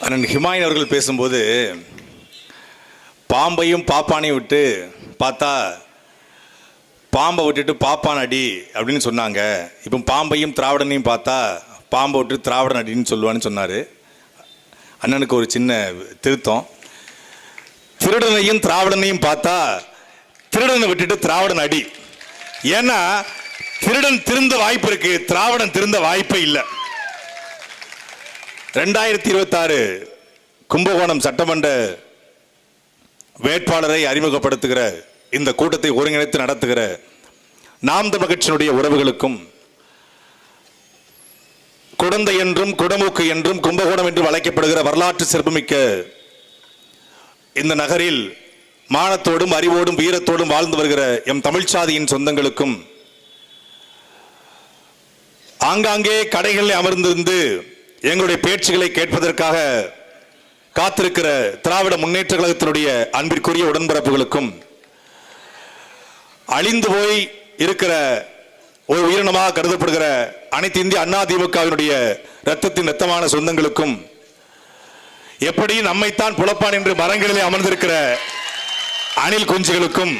அண்ணன் ஹிமாயின் அவர்கள் பேசும்போது பாம்பையும் பாப்பானையும் விட்டு பார்த்தா பாம்பை விட்டுட்டு பாப்பான் அடி அப்படின்னு சொன்னாங்க. இப்போ பாம்பையும் திராவிடனையும் பார்த்தா பாம்பை விட்டு திராவிடன் அடின்னு சொல்லுவான்னு சொன்னார். அண்ணனுக்கு ஒரு சின்ன திருத்தம், திருடனையும் திராவிடனையும் பார்த்தா திருடனை விட்டுட்டு திராவிடன் அடி. ஏன்னா திருடன் திருந்த வாய்ப்பு இருக்கு, திராவிடன் திருந்த வாய்ப்பே இல்லை. 2026 கும்பகோணம் சட்டமன்ற வேட்பாளரை அறிமுகப்படுத்துகிற இந்த கூட்டத்தை ஒருங்கிணைத்து நடத்துகிற நாம் தமிழர் கட்சியினுடைய உறவுகளுக்கும், குடந்தை என்றும் குடமூக்கு என்றும் கும்பகோணம் என்று அழைக்கப்படுகிற வரலாற்று சிறப்புமிக்க இந்த நகரில் மானத்தோடும் அறிவோடும் வீரத்தோடும் வாழ்ந்து வருகிற எம் தமிழ்ச்சாதியின் சொந்தங்களுக்கும், ஆங்காங்கே கடைகளில் அமர்ந்திருந்து எங்களுடைய பேச்சுகளை கேட்பதற்காக காத்திருக்கிற திராவிட முன்னேற்ற கழகத்தினுடைய அன்பிற்குரிய உடன்பிறப்புகளுக்கும், அழிந்து போய் இருக்கிற ஒரு உயிரினமாக கருதப்படுகிற அனைத்து இந்திய அண்ணா திமுகவினுடைய இரத்தத்தின் இரத்தமான சொந்தங்களுக்கும், எப்படி நம்மைத்தான் புலப்பான் என்று மரங்களிலே அமர்ந்திருக்கிற அணில் குஞ்சுகளுக்கும்,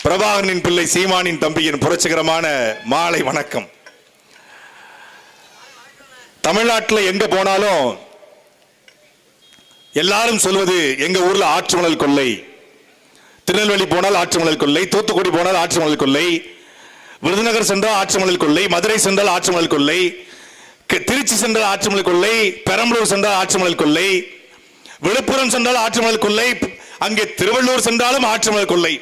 பிரபாகரனின் பிள்ளை சீமானின் தம்பியின் புரட்சிகரமான மாலை வணக்கம். தமிழ்நாட்டில் எங்க போனாலும் எல்லாரும் சொல்வது எங்க ஊர்ல ஆற்று மணல் கொள்ளை, திருநெல்வேலி போனால் ஆற்று மணல் கொள்ளை, தூத்துக்குடி போனால் ஆற்று மணல் கொள்ளை, விருதுநகர் சென்றால் ஆற்று மணல் கொள்ளை, மதுரை சென்றால் ஆற்று மணல் கொள்ளை, திருச்சி சென்றால் ஆற்று மணல் கொள்ளை, பெரம்பலூர் சென்றால் ஆற்று மணல் கொள்ளை, விழுப்புரம் சென்றால் ஆற்று மணல் கொள்ளை, அங்கே திருவள்ளூர் சென்றாலும் ஆற்று மணல் கொள்ளை.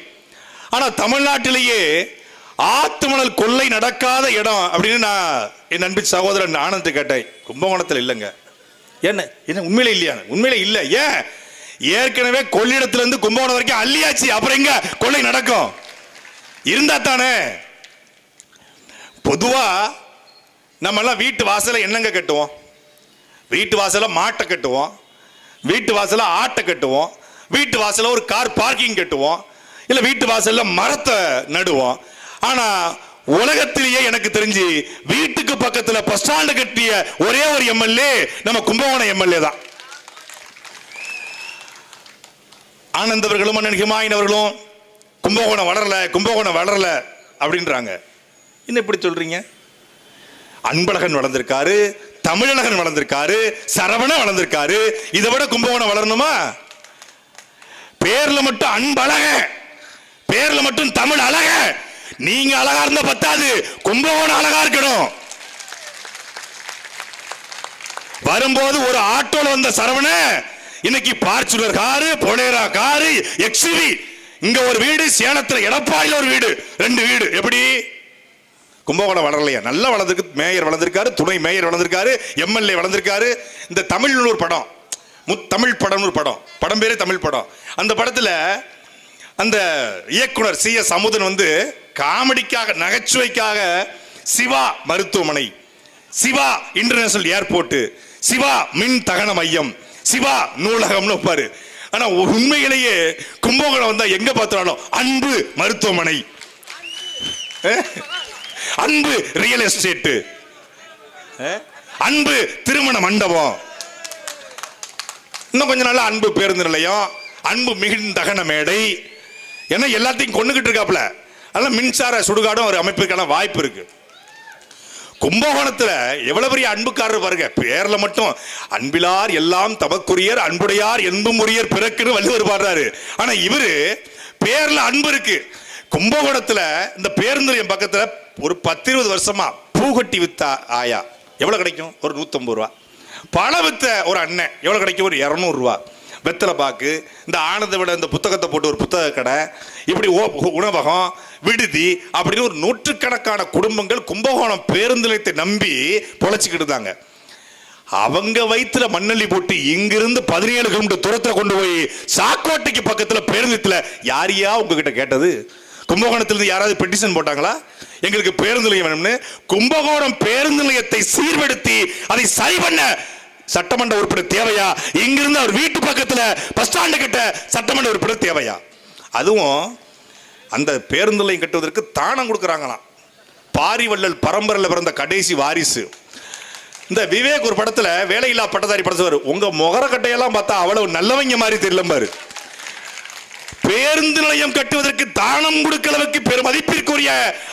ஆனா தமிழ்நாட்டிலேயே ஆத்து மணல் கொள்ளை நடக்காத இடம் அப்படின்னு நான் என் அன்பு சகோதரன் ஆனந்த் கேட்டேன். கும்பகோணத்தில் இல்லைங்க. என்ன என்ன உண்மையிலே இல்லையா? உண்மையிலே இல்லை. ஏன்? ஏற்கனவே கொள்ளிடத்துல இருந்து கும்பகோணம் வரைக்கும் அள்ளியாச்சு, அப்புறம் எங்க கொள்ளை நடக்கும்? இருந்தா தானே. பொதுவா நம்ம எல்லாம் வீட்டு வாசல என்னங்க கட்டுவோம்? வீட்டு வாசல மாட்டை கட்டுவோம், வீட்டு வாசல ஆட்டை கட்டுவோம், வீட்டு வாசல ஒரு கார் பார்க்கிங் கட்டுவோம், இல்ல வீட்டு வாசல்ல மரத்தை நடுவோம். ஆனா உலகத்திலேயே எனக்கு தெரிஞ்சு வீட்டுக்கு பக்கத்துல பஸ் ஸ்டாண்ட் கட்டிய ஒரே ஒரு எம்எல்ஏ நம்ம கும்பகோணம் எம்எல்ஏ தான். ஆனந்த் அவர்களும் அண்ணன் ஹிமாயின் அவர்களும் கும்பகோணம் வளரல, கும்பகோணம் வளரல அப்படின்றாங்க. என்ன இப்படி சொல்றீங்க? அன்பழகன் வளர்ந்திருக்காரு, தமிழழகன் வளர்ந்திருக்காரு, சரவணன் வளர்ந்திருக்காரு. இதை விட கும்பகோணம் வளரணுமா? பேர்ல மட்டும் அன்பழக, பேர்ல மட்டும் தமிழ் அழக. நீங்க அழகா இருந்த பத்தாது, கும்பகோணம் அழகா இருக்கணும். வரும்போது ஒரு ஆட்டோல வந்த சரவண இன்னைக்கு பார்ச்சுலர் காரு, பொலேரா காரு, எக்ஸ்வி, இங்க ஒரு வீடு, சேலத்துல எடப்பாடியில் ஒரு வீடு, 2 வீடு. எப்படி? கும்பகோணம் வளரலையா? நல்லா வளர்ந்துருக்கு. மேயர் வளர்ந்திருக்காரு, துணை மேயர் வளர்ந்திருக்காரு, எம்எல்ஏ வளர்ந்திருக்காரு. இந்த தமிழ் ஒரு படம், தமிழ் படம் ஒரு படம், படம் பேரே தமிழ் படம். அந்த படத்துல அந்த இயக்குனர் CS அமுதன் வந்து காமெடிக்காக, நகைச்சுவைக்காக சிவா மருத்துவமனை, சிவா இன்டர்நேஷனல் ஏர்போர்ட், சிவா மின் தகன மையம், சிவா நூலகம்னு வைப்பாரு. ஆனா உண்மையிலேயே கும்பகோணம் வந்தா எங்க பார்த்தாலும் அன்பு மருத்துவமனை, அன்பு ரியல் எஸ்டேட், அன்பு திருமண மண்டபம், இன்னும் கொஞ்ச நாள் அன்பு பேருந்து நிலையம், அன்பு மின் தகன மேடை, ஏன்னா எல்லாத்தையும் கொண்டுகிட்டு இருக்காப்ல. அதெல்லாம் மின்சார சுடுகாடும் ஒரு அமைப்புக்கான வாய்ப்பு இருக்கு. கும்பகோணத்துல எவ்வளவு பெரிய அன்புக்காரர் பாருங்க. பேர்ல மட்டும் அன்பிலார் எல்லாம் தமக்குரியர், அன்புடையார் என்பும் உரியர் பிறக்குன்னு வள்ளுவர் பாடுறாரு. ஆனா இவரு பேர்ல அன்பு இருக்கு. கும்பகோணத்துல இந்த பேருந்து நிலையம் பக்கத்துல ஒரு 10-20 வருஷமா பூகட்டி வித்த ஆயா எவ்வளவு கிடைக்கும்? ஒரு 150 ரூபா. பழம் வித்த ஒரு அண்ணன் எவ்வளவு கிடைக்கும்? ஒரு 200 ரூபா. வெத்தலை பாக்கு, இந்த ஆனந்த விட இந்த புத்தகத்தை போட்டு ஒரு புத்தக கடை, இப்படி உணவகம், விடுதி அப்படின்னு ஒரு 100கணக்கான குடும்பங்கள் கும்பகோணம் பேருந்து நிலையத்தை நம்பி பொழைச்சிக்கிட்டு இருந்தாங்க. அவங்க வயிற்றுல மண்ணள்ளி போட்டு இங்கிருந்து 17 கிலோமீட்டர் தூரத்தில் கொண்டு போய் சாக்கோட்டைக்கு பக்கத்தில் பேருந்துல யாரையா உங்ககிட்ட கேட்டது? கும்பகோணத்திலிருந்து யாராவது பெட்டிஷன் போட்டாங்களா எங்களுக்கு பேருந்து நிலையம் வேணும்னு? கும்பகோணம் பேருந்து நிலையத்தை சீர்படுத்தி அதை சரி பண்ண சட்டமன்ற உறுப்பினர் தேவையா? இங்கிருந்து அவர் வீட்டு பக்கத்துல பஸ் ஸ்டாண்டு கிட்ட சட்டமன்ற உறுப்பினர் தேவையா? அதுவும் அந்த பேருந்து நிலையம் கட்டுவதற்கு தானம் கொடுக்கறாங்களாம். பாரிவள்ளல் பரம்பரையில் பிறந்த கடைசி வாரிசு இந்த விவேக் ஒரு படத்துல வேலையில்லா பட்டதாரி படத்துல உங்க முகர கட்டையெல்லாம் பார்த்தா அவ்வளவு நல்லவங்க மாதிரி தெரியல பாரு. பேருந்து நிலையம் கட்டுவதற்கு தானம் கொடுக்க அளவுக்கு பெரும் மதிப்பிற்குரிய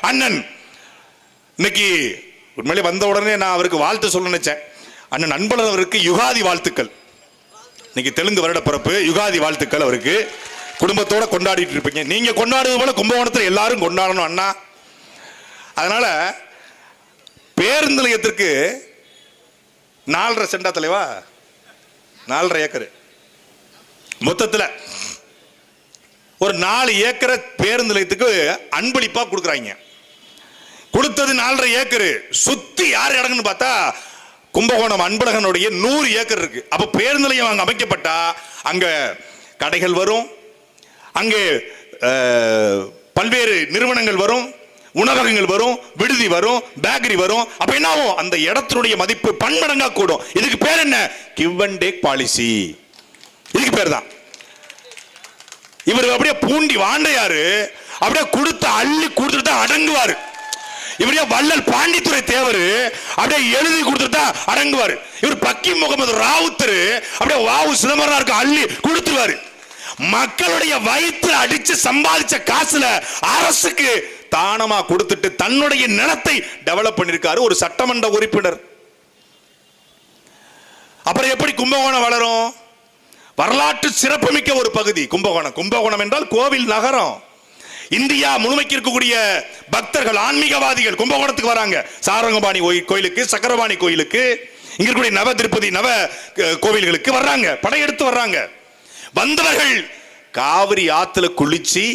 அண்ணன். இன்னைக்கு உண்மையிலே வந்த உடனே நான் அவருக்கு வாழ்த்து சொல்ல நினைச்சேன். அண்ணன் அன்பழகன் அவருக்கு யுகாதி வாழ்த்துக்கள். இன்னைக்கு தெலுங்கு வருட பிறப்பு, யுகாதி வாழ்த்துக்கள் அவருக்கு. குடும்பத்தோட கொண்டாடிட்டு இருப்பீங்க. நீங்க கொண்டாடுவது போல கும்பகோணத்தில் எல்லாரும் கொண்டாடணும் அண்ணா. அதனால பேருந்து நிலையத்திற்கு 4.5 சென்டா தலைவா, 4.5 ஏக்கர் மொத்தத்தில் ஒரு 4 ஏக்கரை பேருந்து நிலையத்துக்கு அன்பளிப்பா கொடுக்குறாங்க. கொடுத்தது 4.5 ஏக்கர். சுத்தி யார் இடங்கன்னு பார்த்தா கும்பகோணம் அன்பழகனுடைய 100 ஏக்கர் இருக்கு. அப்ப பேருந்து நிலையம் அங்க அமைக்கப்பட்டா அங்க கடைகள் வரும், அங்கே பல்வேறு நிறுவனங்கள் வரும், உணவகங்கள் வரும், விடுதி வரும், பேக்கரி வரும். அப்ப என்ன ஆகும்? அந்த இடத்தினுடைய மதிப்பு பன்மடங்கா கூடும். இதுக்கு பேர் என்ன? Give and take policy. இதுக்கு பேர் தான். இவர் அப்படியே பூண்டி வாண்டையாரு அப்படியே கொடுத்த அள்ளி கொடுத்துட்டு தான் அடங்குவாரு. இவரே வள்ளல் பாண்டித்துறை தேவர் அப்படியே எழுதி கொடுத்துட்டு தான் அடங்குவாரு. இவர் பக்கி முகமது ராவுத்தர் அப்படியே வாவு சிதம்பரம் அள்ளி கொடுத்துருவாரு. மக்களுடைய வயிற்று அடிச்சு சம்பாதிச்ச காசுல அரசுக்கு தானமா கொடுத்துட்டு தன்னுடைய நிலத்தை டெவலப் பண்ணிருக்காரு ஒரு சட்டமன்ற உறுப்பினர். அப்புறம் எப்படி கும்பகோணம் வளரும்? வரலாற்று சிறப்புமிக்க ஒரு பகுதி கும்பகோணம். கும்பகோணம் என்றால் கோவில் நகரம். இந்தியா முழுமைக்கு இருக்கக்கூடிய பக்தர்கள், ஆன்மீகவாதிகள் கும்பகோணத்துக்கு வராங்க. சாரங்கபாணி கோயிலுக்கு, சக்கரபாணி கோயிலுக்கு, இங்க இருக்கக்கூடிய நவ திருப்பதி நவ கோவில்களுக்கு வர்றாங்க, படையெடுத்து வர்றாங்க. வந்தவர்கள் காவிரி ஆத்துல குளிச்சு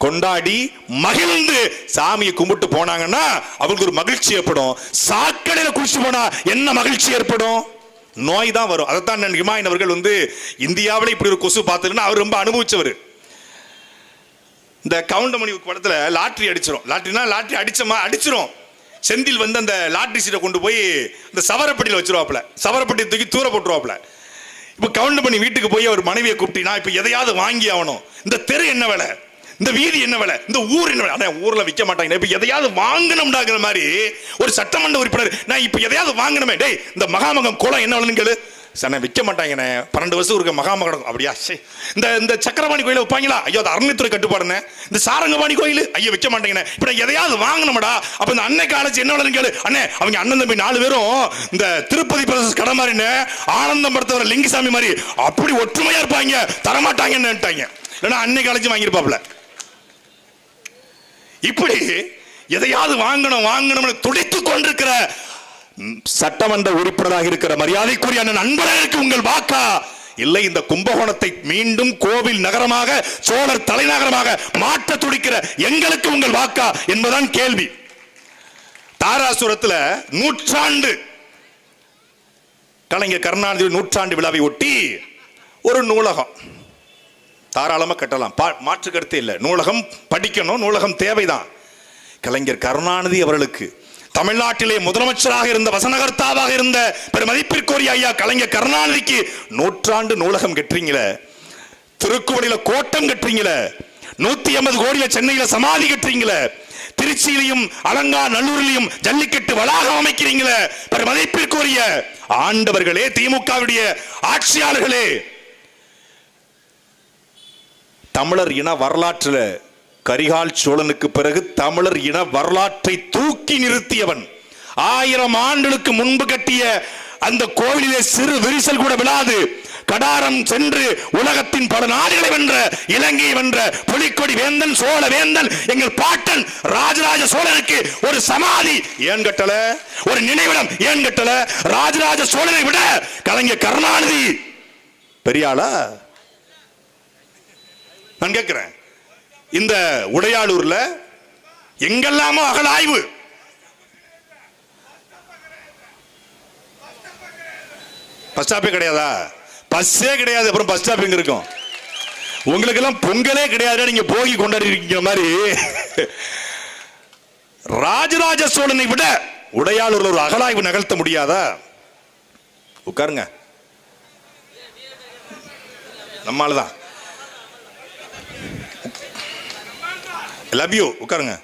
கொண்டாடி மகிழ்ந்து சாமியை கும்பிட்டு போனாங்கன்னா அவங்களுக்கு ஒரு மகிழ்ச்சி ஏற்படும். சாக்கடையில குளிச்சு போனா என்ன மகிழ்ச்சி ஏற்படும்? நோய் தான் வரும். அதைத்தான் ஹிமாயின் அவர்கள் இந்தியாவில் இப்படி ஒரு கொசு பார்த்ததுன்னா அவர் ரொம்ப அனுபவிச்சவர். இந்த கவுண்டமணி படத்துல லாட்டரி அடிச்சிரும். லாட்டரி அடிச்சிரும். செந்தில் அந்த லாட்டரி சீட்டை கொண்டு போய் இந்த சவரப்பட்டியில் வச்சிருவாப்ல, சவரப்பட்டி தூக்கி தூர போட்டுருவாப்ல. இப்ப கவுண்டமணி வீட்டுக்கு போய் அவர் மனைவியை கூப்பிட்டினா இப்ப எதையாவது வாங்கி ஆகணும். இந்த தெரு என்ன விலை, இந்த வீதி என்ன விலை, இந்த ஊர் என்ன விலை, ஊர்ல விற்க மாட்டாங்க, இப்ப எதையாவது வாங்கணும்டாங்கிற மாதிரி ஒரு சட்டமன்ற உறுப்பினர் நான் இப்ப எதையாவது வாங்கணுமே, டேய் இந்த மகாமகம் குளம் என்ன விலைன்னு கேளு. சார் விற்க மாட்டாங்கண்ணே, 12 வருஷம் இருக்க மகாமகம். அப்படியா? இந்த சக்கரபாணி கோயில வைப்பாங்களா? ஐயோ அது அறநிலைத்துறை கட்டுப்பாடுன்னு. இந்த சாரங்கபாணி கோயில் ஐயோ விற்க மாட்டேங்கண்ணே, இப்ப எதையாவது வாங்கணும்டா. அப்ப இந்த அன்னை காலேஜ் என்ன விலைன்னு கேளு. அண்ணே அவங்க அண்ணன் தம்பி 4 பேரும் இந்த திருப்பதி பிரதேச கடை மாதிரின்னு ஆனந்தம் படுத்தவர லிங்கிசாமி மாதிரி அப்படி ஒற்றுமையா இருப்பாங்க, தரமாட்டாங்கன்னு. இல்லைன்னா அன்னை காலேஜ் வாங்கியிருப்பாப்ல. இப்படி எதையாவது வாங்கணும்னு துடித்துக் கொண்டிருக்கிற சட்டமன்ற உறுப்பினராக இருக்கிற மரியாதைக்குரிய அண்ணன் அன்பழகனுக்கு உங்கள் வாக்கா? இல்லை இந்த கும்பகோணத்தை மீண்டும் கோவில் நகரமாக, சோழர் தலைநகரமாக மாற்ற துடிக்கிற எங்களுக்கு உங்கள் வாக்கா என்பதுதான் கேள்வி. தாராசுரத்தில் நூற்றாண்டு கலைஞர் கருணாநிதி நூற்றாண்டு விழாவை ஒட்டி ஒரு நூலகம் தாராளமாக கட்டலாம், மாற்று கருத்து இல்லை. நூலகம் படிக்கணும், நூலகம் தேவைதான். கலைஞர் கருணாநிதி அவர்களுக்கு தமிழ்நாட்டிலே முதலமைச்சராக இருந்த, வசனகர்த்தாவாக இருந்த பெருமதிப்பிற்குரிய ஐயா கலைஞர் கருணாநிதிக்கு நூற்றாண்டு நூலகம் கட்டுறீங்களே, திருக்குவளையில கோட்டம் கட்டுறீங்களே, 180 கோடியில சென்னையில சமாதி கட்டுறீங்களே, திருச்சியிலையும் அலங்காநல்லூரிலையும் ஜல்லிக்கட்டு வளாகம் அமைக்கிறீங்களே, பெருமதிப்பிற்குரிய ஆண்டவர்களே, திமுகவுடைய ஆட்சியாளர்களே, தமிழர் இன வரலாற்றில் கரிகால் சோழனுக்கு பிறகு தமிழர் இன வரலாற்றை தூக்கி நிறுத்தியவன். 1000 ஆண்டுகளுக்கு முன்பு கட்டிய அந்த கோவிலிலே சிறு விரிசல் கூட விழாது கடாரம் சென்று உலகத்தின் பல நாடுகளை வென்ற, இலங்கையை வென்ற புலிக்கொடி வேந்தன், சோழ வேந்தன் எங்கள் பாட்டன் ராஜராஜ சோழனுக்கு ஒரு சமாதி ஏன் கட்டல, ஒரு நினைவிடம் ஏன் கட்டல? ராஜராஜ சோழனை விட கலைஞர் கருணாநிதி பெரியாளா? நான் கேட்கிறேன். இந்த உடையாளூர்ல எங்கெல்லாமோ அகழாய்வு. பஸ் ஸ்டாப்பே கிடையாதா? பஸ்ஸே கிடையாது, அப்புறம் பஸ் ஸ்டாப் எங்க இருக்கும்? உங்களுக்கு எல்லாம் பொங்கலே கிடையாது, நீங்க போகி கொண்டாடிருக்கிற மாதிரி. ராஜராஜ சோழனை விட உடையாளூர்ல ஒரு அகழாய்வு நிகழ்த்த முடியாதா? உட்காருங்க, நம்மால்தான். லவ் யூ, உட்காருங்க.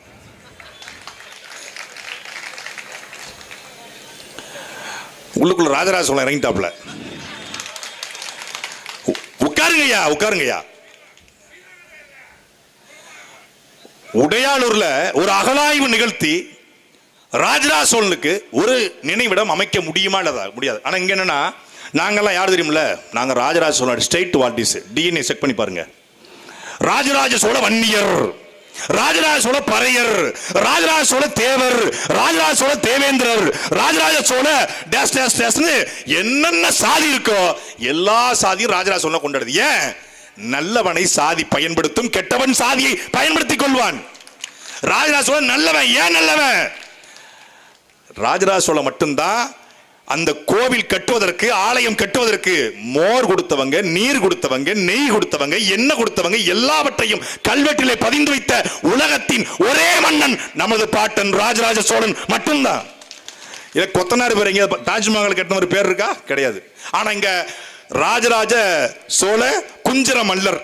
உள்ளுக்குள்ள ராஜராஜ சோழன் இறங்கிட்டாப்ல. உட்காருங்கய்யா, உட்காருங்கய்யா. உடையாளூர்ல ஒரு அகழாய்வு நிகழ்த்தி ராஜராஜ சோழனுக்கு ஒரு நினைவிடம் அமைக்க முடியுமா? இல்லதா முடியாது. ஆனா இங்க என்னன்னா, நாங்கெல்லாம் யார் தெரியுமில்ல, நாங்க Rajaraja Cholan state what's DNA check பண்ணி பாருங்க. ராஜராஜ சோழ வன்னியர், ராஜராஜ சோழ பறையர், ராஜராஜ சோழ தேவர், ராஜராஜ சோழ தேவேந்திரர், ராஜராஜ சோழ டேஸ் டேஸ் டேஸ்னு என்னென்ன சாதி இருக்கோ எல்லா சாதியும் ராஜராஜ சோழனை கொண்டாடுது. ஏன்? நல்லவனை சாதி பயன்படுத்தும், கெட்டவன் சாதியை பயன்படுத்திக் கொள்வான். ராஜராஜ சோழன் நல்லவன். ஏன் நல்லவன்? ராஜராஜ சோழன் மட்டும்தான் அந்த கோவில் கட்டுவதற்கு, ஆலயம் கட்டுவதற்கு மோர் கொடுத்தவங்க, நீர் கொடுத்தவங்க, நெய் கொடுத்தவங்க, எண்ணெய் கொடுத்தவங்க, எல்லாவற்றையும் கல்வெட்டிலே பதிந்து வைத்த உலகத்தின் ஒரே மன்னன் நமது பாட்டன் ராஜராஜ சோழன் மட்டும்தான். இத கொத்தனார் பேர் எங்க தாஜ்மஹால் கட்டின ஒரு பேர் இருக்கா? கிடையாது. ஆனா இங்க ராஜராஜ சோழ குஞ்சர மல்லர்,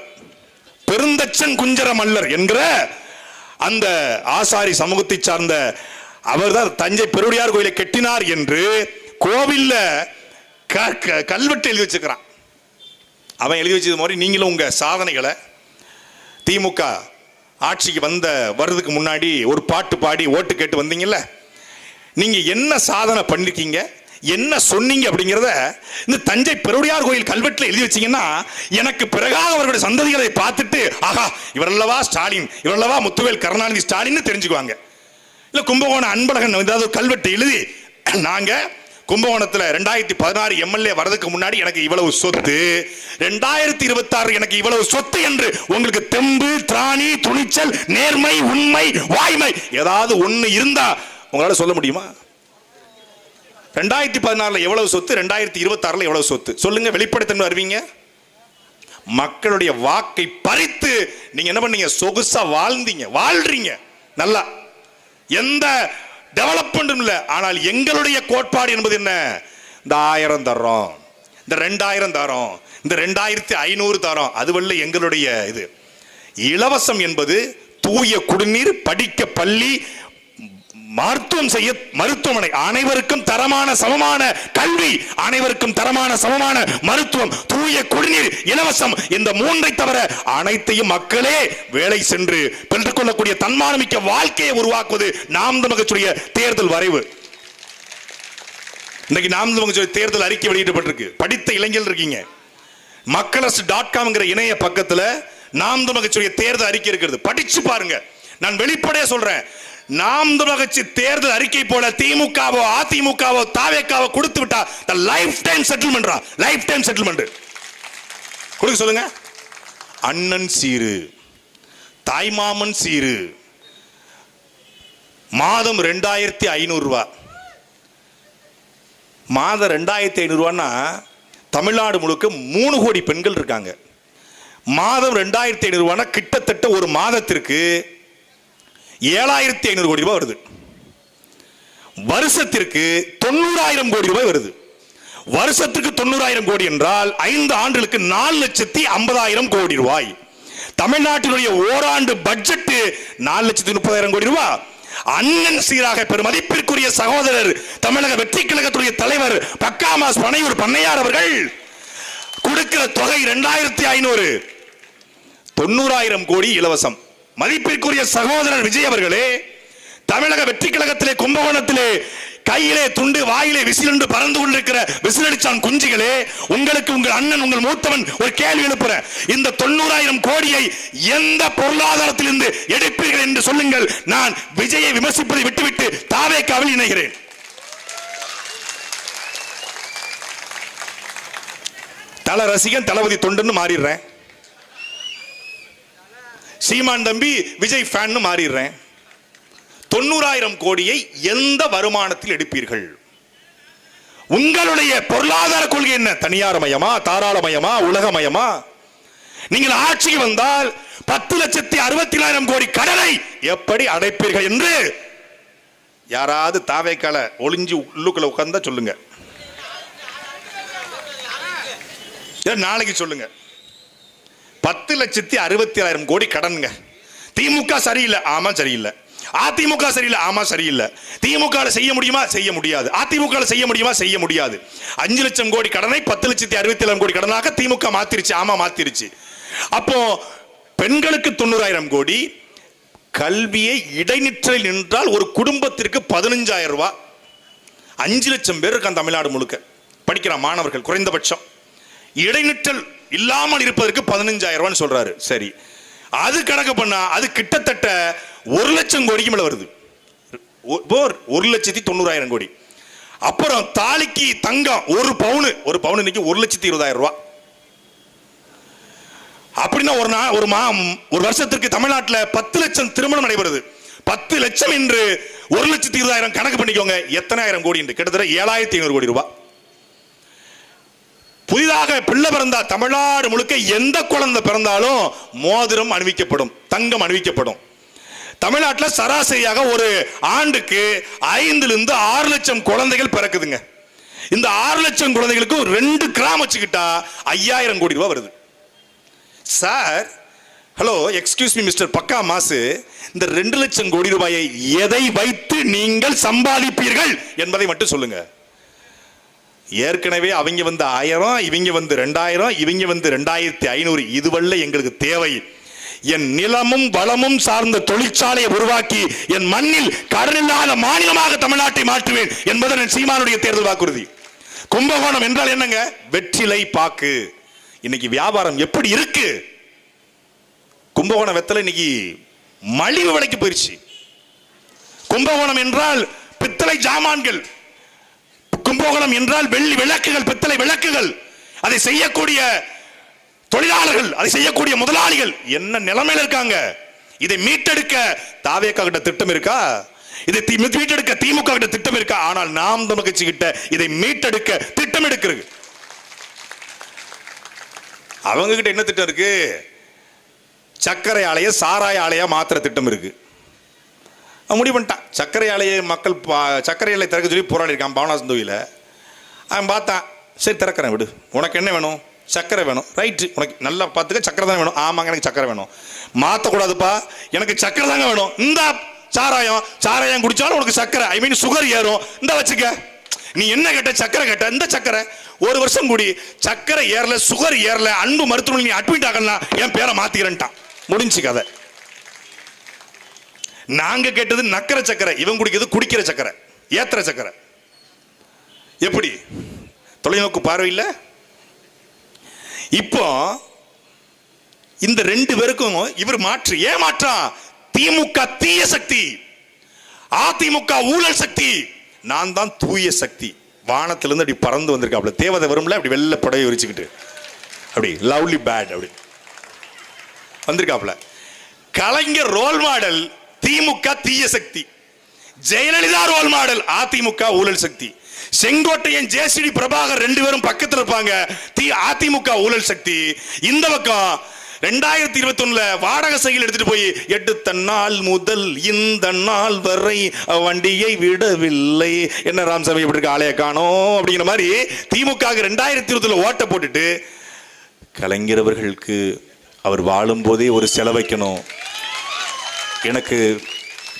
பெருந்தச்சன் குஞ்சர மல்லர் என்கிற அந்த ஆசாரி சமூகத்தை சார்ந்த அவர்தான் தஞ்சை பெருவுடையார் கோயிலை கட்டினார் என்று கோவில்ல கல்வெட்டு எழுதி வச்சிருக்கிறான். அவன் எழுதி வச்சது மாதிரி நீங்களும் உங்க சாதனைகளை திமுக ஆட்சிக்கு வர்றதுக்கு முன்னாடி ஒரு பாட்டு பாடி ஓட்டு கேட்டு வந்தீங்கல்ல, நீங்க என்ன சாதனை பண்ணிருக்கீங்க, என்ன சொன்னீங்க அப்படிங்கிறத இந்த தஞ்சை பெருவுடையார் கோயில் கல்வெட்டுல எழுதி வச்சீங்கன்னா எனக்கு பிறகாக அவர்களுடைய சந்ததிகளை பார்த்துட்டு ஆகா இவரல்லவா ஸ்டாலின், இவரல்லவா முத்துவேல் கருணாநிதி ஸ்டாலின் தெரிஞ்சுக்குவாங்க. இல்ல கும்பகோணம் அன்பழகன் ஏதாவது கல்வெட்டு எழுதி நாங்க கும்பகோணத்தில் 2016 எம்எல்ஏ வரதுக்கு முன்னாடி எனக்கு இவ்வளவு சொத்து, 2026 எனக்கு இவ்வளவு சொத்து என்று உங்களுக்கு தெம்பு, திராணி, துணிச்சல், நேர்மை, உண்மை, வாய்மை ஏதாவது ஒண்ணு இருந்தா உங்களால சொல்ல முடியுமா? 2016 எவ்வளவு சொத்து, 2026 எவ்வளவு சொத்து சொல்லுங்க. வெளிப்படைத்தன்மை வருவீங்க. மக்களுடைய வாக்கை பறித்து நீங்க என்ன பண்ணீங்க? சொகுசா வாழ்றீங்க நல்லா, எந்த டெவலப்மெண்ட்டும் இல்ல. ஆனால் எங்களுடைய கோட்பாடு என்பது என்ன? இந்த 1000 தரோம், இந்த 2000 தரோம், இந்த 2500 தரோம், அதுவல்ல எங்களுடைய இது. இலவசம் என்பது தூய குடிநீர், படிக்க பள்ளி, மருத்துவம் செய்ய மருத்துவமனை, அனைவருக்கும் தரமான சமமான கல்வி, அனைவருக்கும் தரமான சமமான மருத்துவம், தூய குடிநீர், இலவசம். இந்த மூன்றை தவிர அனைத்தையும் மக்களே வேலை சென்று பெற்றுக் கொள்ளக்கூடிய தன்மானமிக்க வாழ்க்கையை உருவாக்குவது நாம் தமிழர் கட்சியுடைய தேர்தல் வரைவு. இன்னைக்கு நாம் தமிழர் கட்சியுடைய தேர்தல் அறிக்கை வெளியிடப்பட்டிருக்கு. படித்த இளைஞர்கள் இருக்கீங்க, மக்களரசு.com இணைய பக்கத்துல நாம் தமிழர் கட்சியுடைய தேர்தல் அறிக்கை இருக்கிறது. படிச்சு பாருங்க. நான் வெளிப்படையா சொல்றேன், நாம் தமிழர் கட்சி தேர்தல் அறிக்கை போல திமுகவோ அதிமுகவோ தாவேக்காவோ கொடுத்து விட்டா life time settlement, life time settlement கொடுக்க சொல்லுங்க. அண்ணன் சீரு, தாய்மாமன் சீரு, மாதம் 2500 ரூபாய், மாதம் 2500 ரூபான்னா தமிழ்நாடு முழுக்க 3 கோடி பெண்கள் இருக்காங்க. மாதம் 2500 ரூபான்னா கிட்டத்தட்ட ஒரு மாதத்திற்கு 7500 கோடி ரூபாய் வருது. வருஷத்திற்கு 90000 கோடி ரூபாய் வருது. வருஷத்துக்கு 90000 கோடி என்றால் 5 ஆண்டுகளுக்கு 4,50,000 கோடி ரூபாய். தமிழ்நாட்டினுடைய ஓராண்டு பட்ஜெட் 4,30,000 கோடி ரூபாய். அண்ணன் சீராக பெருமதிப்பிற்குரிய சகோதரர் தமிழக வெற்றி கழகத்துடைய தலைவர் பக்காமாஸ் பனையூர் பண்ணையார் அவர்கள் கொடுக்கிற தொகை 2500, 90000 கோடி இலவசம். மதிப்பிற்குரிய சகோதரர் விஜய் அவர்களே, தமிழக வெற்றி கழகத்திலே கும்பகோணத்திலே கையிலே துண்டு வாயிலே விசில் என்று பறந்து கொண்டிருக்கிற விசிலடிச்சான் குஞ்சிகளே, உங்களுக்கு உங்கள் அண்ணன், உங்கள் மூத்தவன் ஒரு கேள்வி எழுப்புற, இந்த 90000 கோடியை எந்த பொருளாதாரத்திலிருந்து எடுப்பீர்கள் என்று சொல்லுங்கள். நான் விஜயை விமர்சிப்பதை விட்டுவிட்டு தாவேக்காவில் இணைகிறேன். தல ரசிகன் தளபதி தொண்டன்னு மாறிடுறேன், சீமான் தம்பி விஜய் ஃபேன் மாறிடுறேன். 90000 கோடியை எந்த வருமானத்தில் எடுப்பீர்கள்? உங்களுடைய பொருளாதார கொள்கை என்ன? தனியார்மயமா, தாராளமயமா, உலகமயமா? நீங்கள் ஆட்சிக்கு வந்தால் 10,64,000 கோடி கடனை எப்படி அடைப்பீர்கள் என்று யாராவது தாவேக்கால ஒளிஞ்சு உள்ளுக்குள்ள உட்கார்ந்தா சொல்லுங்க. நாளைக்கு சொல்லுங்க. 10,67,000 கோடி கடனுங்க. திமுக சரியில்லை, ஆமா சரியில்லை. அதிமுக சரியில்லை, ஆமா சரியில்லை. திமுக செய்ய முடியுமா? செய்ய முடியாது. அதிமுக செய்ய முடியுமா? செய்ய முடியாது. 5 லட்சம் கோடி கடனை 10,67,000 கோடி கடனாக திமுக மாத்திருச்சு, ஆமா மாத்திருச்சு. அப்போ பெண்களுக்கு 90,000 கோடி, கல்வியை இடைநிற்றலில் நின்றால் ஒரு குடும்பத்திற்கு 15,000 ரூபாய். 5 லட்சம் பேர் இருக்கான் தமிழ்நாடு முழுக்க படிக்கிற மாணவர்கள் குறைந்தபட்சம். இடைநிற்றல் இல்லாமல் இருப்பதற்கு 15,000 ரூபாய் சொல்றாரு. சரி, அது கணக்கு பண்ணா அது கிட்டத்தட்ட 1 லட்சம் கோடிக்கு மேல வருது. 1,90,000 கோடி. அப்புறம் தாலிக்கு தங்கம் ஒரு பவுன் இன்னைக்கு 1,20,000 ரூபாய். அப்படின்னா ஒரு வருஷத்திற்கு தமிழ்நாட்டில் 10 லட்சம் திருமணம் நடைபெறுது. 10 லட்சம் என்று 1,20,000 கணக்கு பண்ணிக்கோங்க, எத்தனை ஆயிரம் கோடி என்று? கிட்டத்தட்ட 7,500 கோடி ரூபாய். புதிதாக பிள்ளை பிறந்தா தமிழ்நாடு முழுக்க எந்த குழந்தை பிறந்தாலும் மோதிரம் அணிவிக்கப்படும், தங்கம் அணிவிக்கப்படும். தமிழ்நாட்டில் சராசரியாக ஒரு ஆண்டுக்கு 5 to 6 லட்சம் குழந்தைகள் பிறக்குதுங்க. இந்த 6 லட்சம் குழந்தைகளுக்கு 2 கிராம் வச்சுக்கிட்டா 5,000 கோடி ரூபாய் வருது. Sir, hello, excuse me mister பக்கா மாசு, இந்த 2 லட்சம் கோடி ரூபாயை எதை வைத்து நீங்கள் சம்பாதிப்பீர்கள் என்பதை மட்டும் சொல்லுங்க. ஏற்கனவே அவங்க 1000, இவங்க 2000, இவங்க 2500. இதுவல்ல எங்களுக்கு தேவை. என் நிலமும் வளமும் சார்ந்த தொழிற்சாலையை உருவாக்கி என் மண்ணில் கடனில்லாத மாநிலமாக தமிழ்நாட்டை மாற்றுவேன் என்பது என் சீமானுடைய தேர்தல் வாக்குறுதி. கும்பகோணம் என்றால் என்னங்க? வெற்றிலை பாக்கு. இன்னைக்கு வியாபாரம் எப்படி இருக்கு? கும்பகோணம் வெத்தலை இன்னைக்கு மலிவு விலைக்கு போயிருச்சு. கும்பகோணம் என்றால் பித்தளை ஜாமான்கள், கும்பகோணம் என்றால் வெள்ளி விளக்குகள், பித்தளை விளக்குகள். அதை செய்யக்கூடிய தொழிலாளர்கள், அதை செய்யக்கூடிய முதலாளிகள் என்ன நிலைமையில இருக்காங்க? இதை மீட்டெடுக்க தாவேகா கிட்ட திட்டம் இருக்கா? இதை மீட்டெடுக்க திமுக கிட்ட திட்டம் இருக்கா? ஆனால் நாம் தமிழ் கட்சி கிட்ட இதை மீட்டெடுக்க திட்டம் எடுக்கிறது. அவங்க கிட்ட என்ன திட்டம் இருக்கு? சர்க்கரை ஆலைய சாராய ஆலையா மாத்திர திட்டம் இருக்கு. முடிவு பண்ணிட்டான். சர்க்கரை ஆலையை மக்கள் சர்க்கரை ஆலை திறக்க சொல்லி போராடி இருக்கான் பாவனாசந்தோவில. அவன் பார்த்தான், சரி திறக்கிறேன் விடு, உனக்கு என்ன வேணும்? சர்க்கரை வேணும், ரைட்டு, உனக்கு நல்லா பார்த்துக்க, சர்க்கரை தான் வேணும். ஆமாங்க, எனக்கு சர்க்கரை வேணும். மாற்றக்கூடாதுப்பா, எனக்கு சர்க்கரை தாங்க வேணும். இந்த சாராயம் குடிச்சாலும் உனக்கு சர்க்கரை, ஐ மீன் சுகர் ஏறும், இந்த வச்சுக்க. நீ என்ன கேட்ட? சர்க்கரை கேட்ட, இந்த சர்க்கரை 1 வருஷம் கூடி, சர்க்கரை ஏறல, சுகர் ஏறல, அன்பு மருத்துவமனை நீ அட்மிட் ஆகலாம், என் பேரை மாத்திக்கிறேன்ட்டான். முடிஞ்சு கதை. நாங்க கேட்டது நக்கர சக்கரை, இவன் குடிக்கிறது குடிக்கிற சக்கரை, ஏத்துற சக்கரை. எப்படி தொலைநோக்கு பார்வை இல்ல? இப்போ இந்த 2 பேருக்கும் இவர் மாற்று. ஏன் மாற்றா? திமுக தீய சக்தி, அதிமுக ஊழல் சக்தி, நான் தான் தூய சக்தி. வானத்திலிருந்து அப்படி பறந்து வந்திருக்காப்ல, தேவதை வரும்ல, அப்படி வெள்ளை புடவை விரிச்சுக்கிட்டு அப்படி லவ்லி பேட் அப்படி வந்திருக்காப்ல. கலைஞர் ரோல் மாடல் திமுக தீய சக்தி, ஜெயலலிதா ரோல் மாடல் அதிமுக ஊழல் சக்தி. செங்கோட்டையன் ஜேசிடி பிரபாகர் 2 பேரும் பக்கத்தில் இருப்பாங்க, அதிமுக ஊழல் சக்தி. இந்த பக்கம் 2021 வாடகை சைக்கிள் எடுத்துட்டு போய் எடுத்த நாள் முதல் இந்த நாள் வரை வண்டியை விடவில்லை, என்ன ராமசாமி எப்படி இருக்க, ஆலைய காணோம் அப்படிங்கிற மாதிரி திமுக 2020 ஓட்ட போட்டுட்டு, கலைஞர் அவர்களுக்கு அவர் வாழும் போதே ஒரு செலவைக்கணும். எனக்கு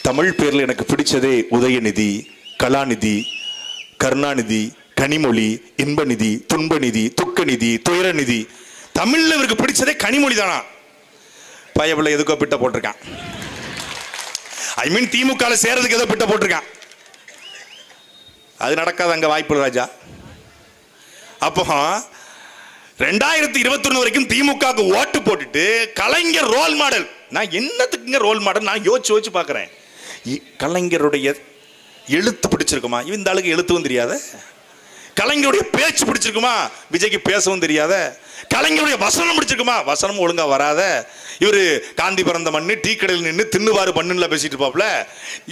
தமிழ் பேர்ல எனக்கு பிடிச்சதே உதயநிதி, கலாநிதி, கருணாநிதி, கனிமொழி, இன்பநிதி, துன்பநிதி, துக்கநிதி, துயரநிதி. தமிழ்ல இவருக்கு பிடிச்சதே கனிமொழி தானா? பயபிள்ள எதுக்கோ பிட்ட போட்டிருக்கான். ஐ மீன் திமுக சேர்றதுக்கு ஏதோ பிட்ட போட்டிருக்கான். அது நடக்காது அங்க, வாய்ப்பு ராஜா. அப்போ 2021 வரைக்கும் திமுக ஓட்டு போட்டுட்டு கலைஞர் ரோல் மாடல். நான் என்னத்துக்குங்க ரோல் மாடல்? நான் யோசிச்சு பார்க்கிறேன். கலைஞருடைய எழுத்து பிடிச்சிருக்குமா? இந்த ஆளுக்கு எழுத்துவும் தெரியாத. கலைஞருடைய பேச்சு பிடிச்சிருக்குமா? விஜய்க்கு பேசவும் தெரியாத. கலைஞருடைய வசனம் பிடிச்சிருக்குமா? வசனம் ஒழுங்கா வராத. இவரு காந்தி பிறந்த மண்ணு, டீ கடையில் நின்று தின்னுவாரு பண்ணுல பேசிட்டு இருப்பாப்ல.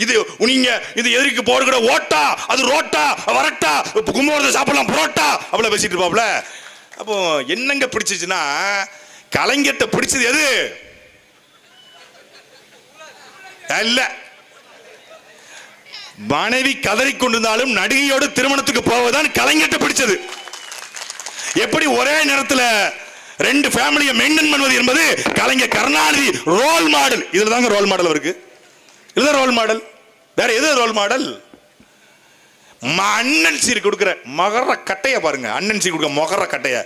இது நீங்க இது எதிர்க்கு போடுகிற ஓட்டா, அது ரோட்டா, வரட்டா, கும்பகோணத்தை சாப்பிடலாம் புரோட்டா அவ்வளவு பேசிட்டு இருப்பாப்ல. அப்போ என்னங்க பிடிச்சிச்சுன்னா, கலைஞர்கிட்ட பிடிச்சது எது? இல்ல, மனைவி கதறி கொண்டிருந்தாலும் நடிகையோடு திருமணத்துக்கு போவதுதான் கலைஞர்கிட்ட பிடிச்சது. எப்படி ஒரே நேரத்தில் 2 ஃபேமிலியை மெயின்டைன் பண்ணுவது என்பது கலைஞர் கருணாநிதி ரோல் மாடல். இதுல தாங்க ரோல் மாடல் இருக்கு. இதுதான் ரோல் மாடல். வேற எது ரோல் மாடல்? அண்ணன் சீர் கொடுக்குற மகர கட்டைய பாருங்க. அண்ணன் சீர் கொடுக்க மகர கட்டைய.